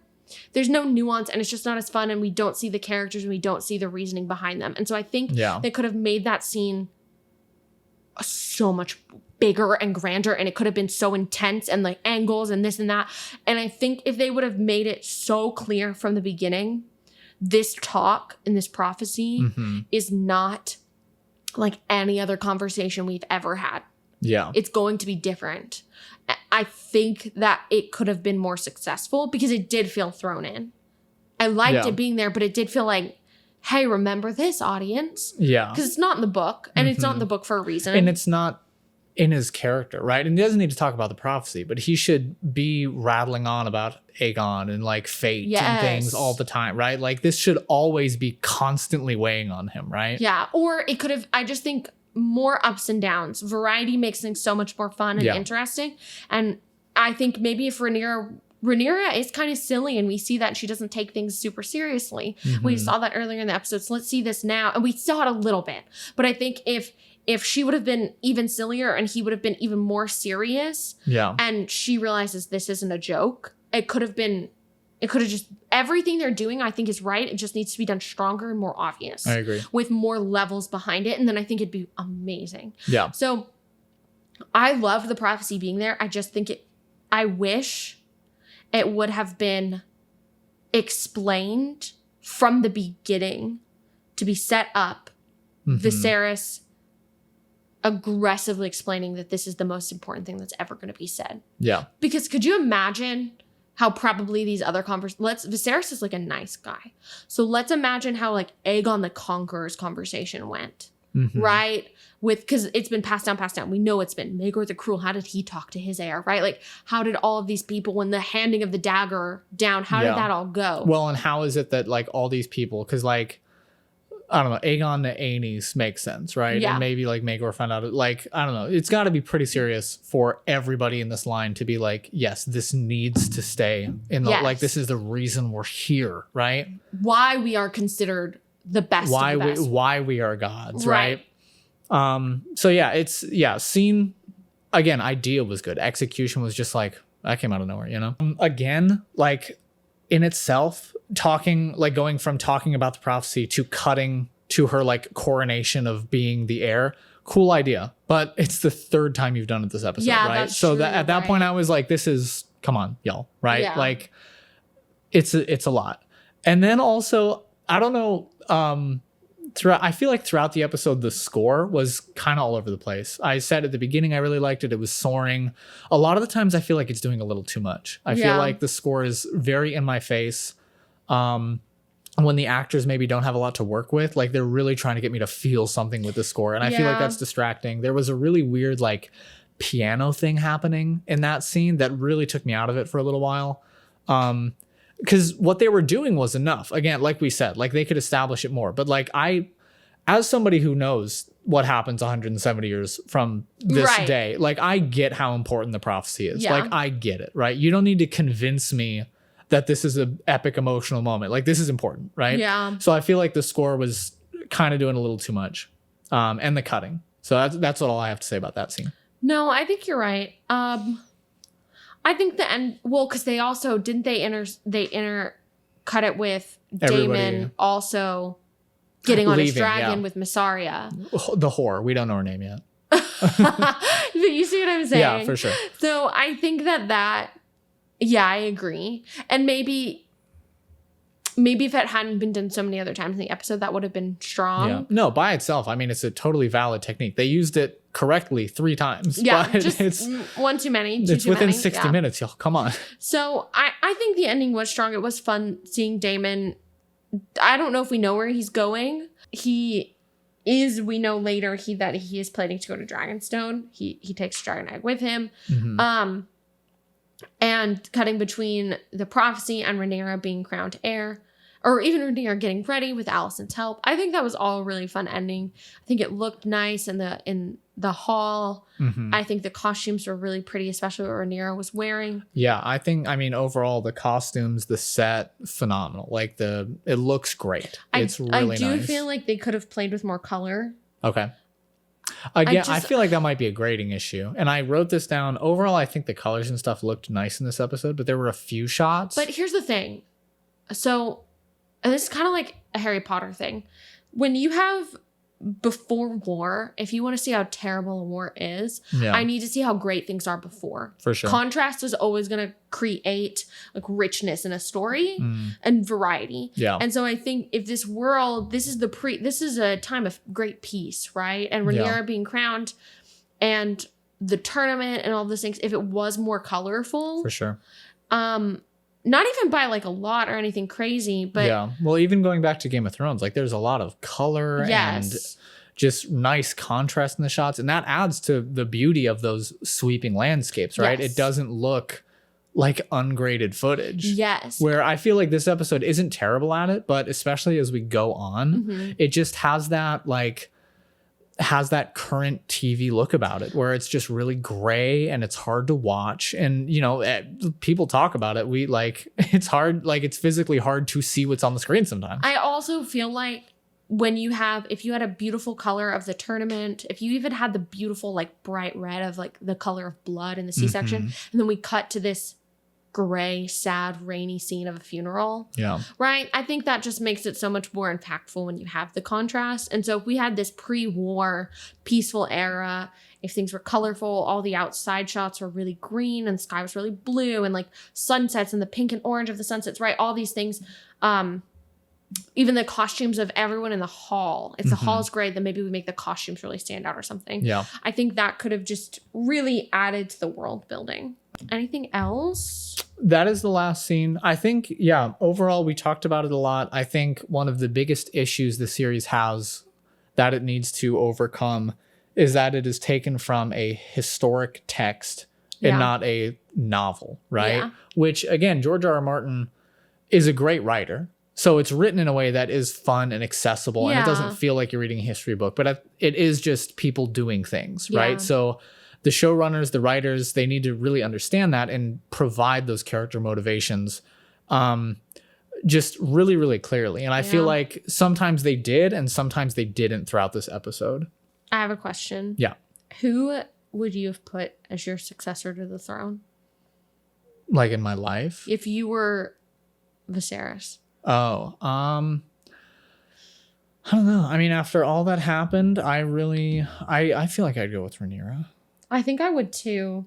there's no nuance, and it's just not as fun, and we don't see the characters and we don't see the reasoning behind them. And so I think they could have made that scene so much bigger and grander, and it could have been so intense, and like angles and this and that. And I think if they would have made it so clear from the beginning, this talk and this prophecy is not like any other conversation we've ever had. Yeah. It's going to be different. I think that it could have been more successful because it did feel thrown in. I liked it being there, but it did feel like, hey, remember this, audience? Yeah. Because it's not in the book, and it's not in the book for a reason. And it's not in his character, right? And he doesn't need to talk about the prophecy, but he should be rattling on about Aegon and like fate and things all the time, right? Like this should always be constantly weighing on him, right? Yeah. Or it could have, I just think more ups and downs. Variety makes things so much more fun and interesting. And I think maybe if Rhaenyra is kind of silly, and we see that she doesn't take things super seriously. We saw that earlier in the episode. So let's see this now. And we saw it a little bit. But I think if she would have been even sillier and he would have been even more serious, and she realizes this isn't a joke, it could have just, everything they're doing, I think, is right. It just needs to be done stronger and more obvious. I agree. With more levels behind it. And then I think it'd be amazing. Yeah. So I loved the prophecy being there. I just think I wish it would have been explained from the beginning to be set up. Viserys aggressively explaining that this is the most important thing that's ever going to be said. Yeah. Because could you imagine how probably these other Viserys is like a nice guy. So let's imagine how like Aegon the Conqueror's conversation went. Right? Because it's been passed down. We know it's been Maegor the Cruel. How did he talk to his heir? Right? Like, how did all of these people, when the handing of the dagger down, how did that all go? Well, and how is it that like all these people, because like, I don't know, Aegon to Aenys makes sense, right? Yeah. And maybe like Maegor found out, like, I don't know, it's got to be pretty serious for everybody in this line to be like, yes, this needs to stay in the, like, this is the reason we're here, right? Why we are considered the best why of the best. Why we are gods, right? So yeah, scene, again, idea was good. Execution was just like, that came out of nowhere, you know? Again, like, in itself, going from talking about the prophecy to cutting to her like coronation of being the heir, cool idea. But it's the third time you've done it this episode, right? That's so true, at that point I was like, this is, come on, y'all, right? Yeah. Like it's a lot. And then also, I don't know, I feel like throughout the episode, the score was kind of all over the place. I said at the beginning, I really liked it. It was soaring. A lot of the times I feel like it's doing a little too much. I feel like the score is very in my face. When the actors maybe don't have a lot to work with, like they're really trying to get me to feel something with the score. And I feel like that's distracting. There was a really weird like piano thing happening in that scene that really took me out of it for a little while. Because what they were doing was enough. Again, like we said, like they could establish it more. But like as somebody who knows what happens 170 years from this day, like I get how important the prophecy is. Yeah. Like I get it, right? You don't need to convince me that this is an epic emotional moment. Like this is important, right? Yeah. So I feel like the score was kind of doing a little too much, and the cutting. So that's all I have to say about that scene. No, I think you're right. I think the end. Well, because they also didn't they cut it with Daemon also getting on his dragon with Mysaria. The whore. We don't know her name yet. But you see what I'm saying? Yeah, for sure. So I think that yeah, I agree. And maybe if it hadn't been done so many other times in the episode, that would have been strong. Yeah. No, by itself, I mean, it's a totally valid technique. They used it correctly 3 times. Yeah, but just it's one too many. It's within 60 minutes, y'all. Come on. So I think the ending was strong. It was fun seeing Daemon. I don't know if we know where he's going. We know later that he is planning to go to Dragonstone. He takes Dragon Egg with him. Mm-hmm. And cutting between the prophecy and Rhaenyra being crowned heir, or even Rhaenyra getting ready with Alicent's help. I think that was all a really fun ending. I think it looked nice in the hall. Mm-hmm. I think the costumes were really pretty, especially what Rhaenyra was wearing. Yeah, I mean, overall, the costumes, the set, phenomenal. Like it looks great. It's really nice. I do feel like they could have played with more color. Okay. Again, I feel like that might be a grading issue. And I wrote this down. Overall, I think the colors and stuff looked nice in this episode, but there were a few shots. But here's the thing. So, and this is kind of like a Harry Potter thing. When you have before war, if you want to see how terrible a war is, I need to see how great things are before. For sure. Contrast is always going to create like richness in a story and variety. Yeah. And so I think if this world, this is a time of great peace, right? And Rhaenyra being crowned and the tournament and all those things, if it was more colorful. For sure. Not even by like a lot or anything crazy, but yeah. Well, even going back to Game of Thrones, like there's a lot of color and just nice contrast in the shots, and that adds to the beauty of those sweeping landscapes, right? It doesn't look like ungraded footage. Yes. Where I feel like this episode isn't terrible at it, but especially as we go on, it just has that current TV look about it where it's just really gray and it's hard to watch. And, you know, people talk about it. It's hard, like it's physically hard to see what's on the screen sometimes. I also feel like if you had a beautiful color of the tournament, if you even had the beautiful, like bright red of like the color of blood in the C-section, and then we cut to this gray, sad, rainy scene of a funeral. Yeah. Right? I think that just makes it so much more impactful when you have the contrast. And so if we had this pre-war peaceful era, if things were colorful, all the outside shots were really green and the sky was really blue and like sunsets and the pink and orange of the sunsets, right? All these things. Even the costumes of everyone in the hall. If the hall is great, then maybe we make the costumes really stand out or something. Yeah. I think that could have just really added to the world building. Anything else? That is the last scene. I think, yeah, overall, we talked about it a lot. I think one of the biggest issues the series has that it needs to overcome is that it is taken from a historic text and not a novel, right? Yeah. Which, again, George R.R. Martin is a great writer. So it's written in a way that is fun and accessible, and it doesn't feel like you're reading a history book, but it is just people doing things, right? So the showrunners, the writers, they need to really understand that and provide those character motivations just really, really clearly. And I feel like sometimes they did and sometimes they didn't throughout this episode. I have a question. Yeah. Who would you have put as your successor to the throne? Like in my life? If you were Viserys. Oh, I don't know. I mean, after all that happened, I feel like I'd go with Rhaenyra. I think I would too.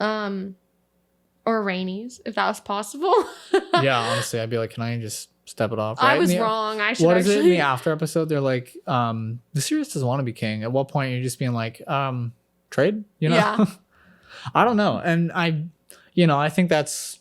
Or Rhaenys, if that was possible. Yeah, honestly, I'd be like, can I just step it off? Right? I was wrong. I should. What is it in the after episode? They're like, Viserys doesn't want to be king. At what point are you just being like, trade? You know? Yeah. I don't know. And I think that's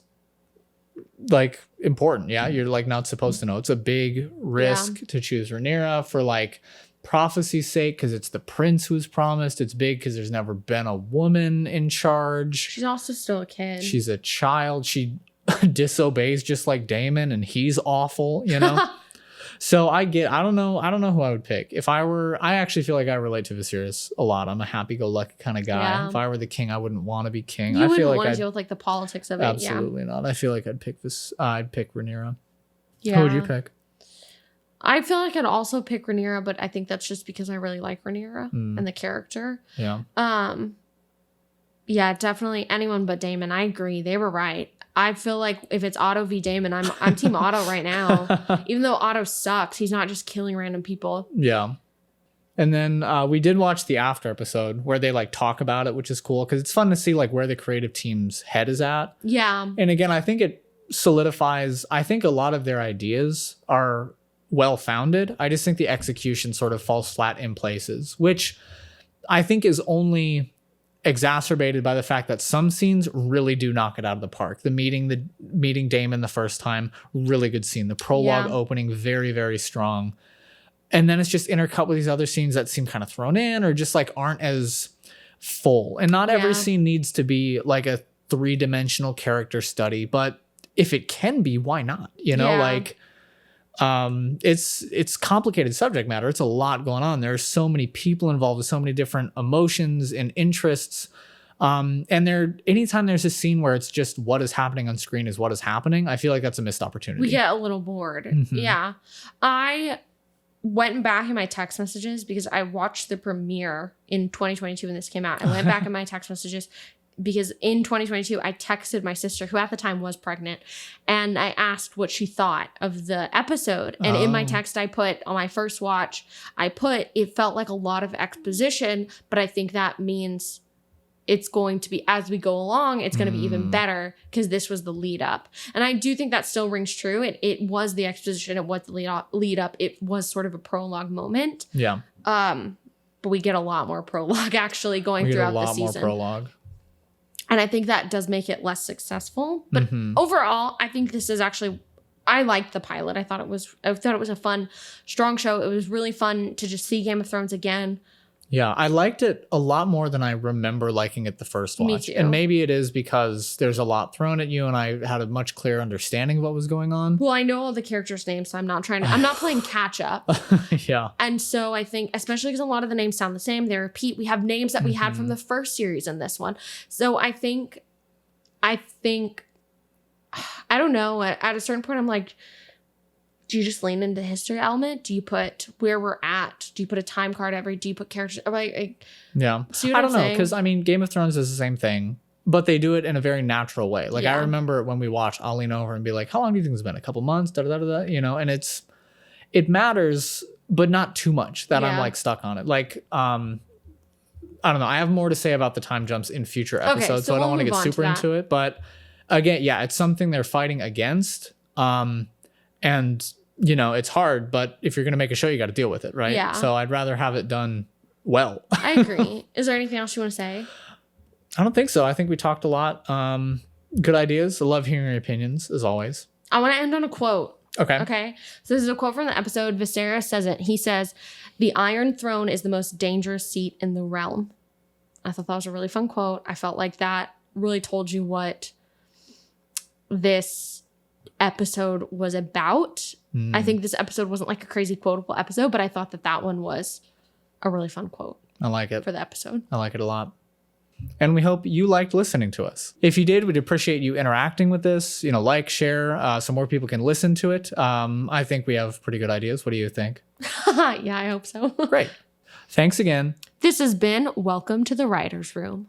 like important. Yeah, you're like not supposed to know. It's a big risk to choose Rhaenyra for like prophecy's sake because it's the prince who's promised. It's big because there's never been a woman in charge. She's also still a kid. She's a child. She disobeys just like Daemon, and he's awful, you know. So I don't know who I would pick. I actually feel like I relate to Viserys a lot. I'm a happy-go-lucky kind of guy. Yeah. If I were the king, I wouldn't want to be king. You I feel wouldn't want to deal with like the politics of it. Absolutely not. I feel like I'd pick Rhaenyra. Yeah. Who would you pick? I feel like I'd also pick Rhaenyra, but I think that's just because I really like Rhaenyra and the character. Yeah. Yeah, definitely anyone but Daemon. I agree. They were right. I feel like if it's Otto v. Daemon, I'm team Otto right now. Even though Otto sucks, he's not just killing random people. Yeah. And then we did watch the after episode where they like talk about it, which is cool because it's fun to see like where the creative team's head is at. Yeah. And again, I think it solidifies, I think a lot of their ideas are well-founded. I just think the execution sort of falls flat in places, which I think is only exacerbated by the fact that some scenes really do knock it out of the park. The meeting Daemon the first time, really good scene. The prologue opening, very, very strong. And then it's just intercut with these other scenes that seem kind of thrown in or just like aren't as full. And not every scene needs to be like a 3-dimensional character study, but if it can be, why not? You know, like it's complicated subject matter. It's a lot going on. There are so many people involved with so many different emotions and interests. And anytime there's a scene where it's just what is happening on screen is what is happening, I feel like that's a missed opportunity. We get a little bored. Yeah. I went back in my text messages because I watched the premiere in 2022 when this came out. I went back in my text messages because in 2022, I texted my sister, who at the time was pregnant, and I asked what she thought of the episode. And in my text, I put, on my first watch, it felt like a lot of exposition, but I think that means it's going to be, as we go along, it's going to be even better because this was the lead up. And I do think that still rings true. It was the exposition. It was the lead up. It was sort of a prologue moment. Yeah. But we get a lot more prologue actually going throughout the season. We get a lot more prologue. And I think that does make it less successful. But overall, I think this is actually, I liked the pilot. I thought it was a fun, strong show. It was really fun to just see Game of Thrones again. Yeah, I liked it a lot more than I remember liking it the first watch. Me too. And maybe it is because there's a lot thrown at you and I had a much clearer understanding of what was going on. Well, I know all the characters' names, so I'm not playing catch up. Yeah. And so I think, especially because a lot of the names sound the same, they repeat. We have names that we had from the first series in this one. So I think, I don't know, at a certain point, I'm like, do you just lean into the history element? Do you put where we're at? Do you put a time card do you put characters? Yeah. See what I don't I'm know, because I mean, Game of Thrones is the same thing, but they do it in a very natural way. Like I remember when we watch, I'll lean over and be like, how long do you think it's been? A couple months? You know, and it matters, but not too much that I'm like stuck on it. Like, I don't know. I have more to say about the time jumps in future episodes, so I don't want to get super into it. But again, yeah, it's something they're fighting against. And you know, it's hard, but if you're going to make a show, you got to deal with it, right? Yeah. So I'd rather have it done well. I agree. Is there anything else you want to say? I don't think so. I think we talked a lot. Good ideas. I love hearing your opinions, as always. I want to end on a quote. Okay. So this is a quote from the episode. Viserys says it. He says, "The Iron Throne is the most dangerous seat in the realm." I thought that was a really fun quote. I felt like that really told you what this episode was about. I think this episode wasn't like a crazy quotable episode, but I thought that one was a really fun quote. I like it. For the episode. I like it a lot. And we hope you liked listening to us. If you did, we'd appreciate you interacting with this. You know, like, share, so more people can listen to it. I think we have pretty good ideas. What do you think? Yeah, I hope so. Great. Thanks again. This has been Welcome to the Writer's Room.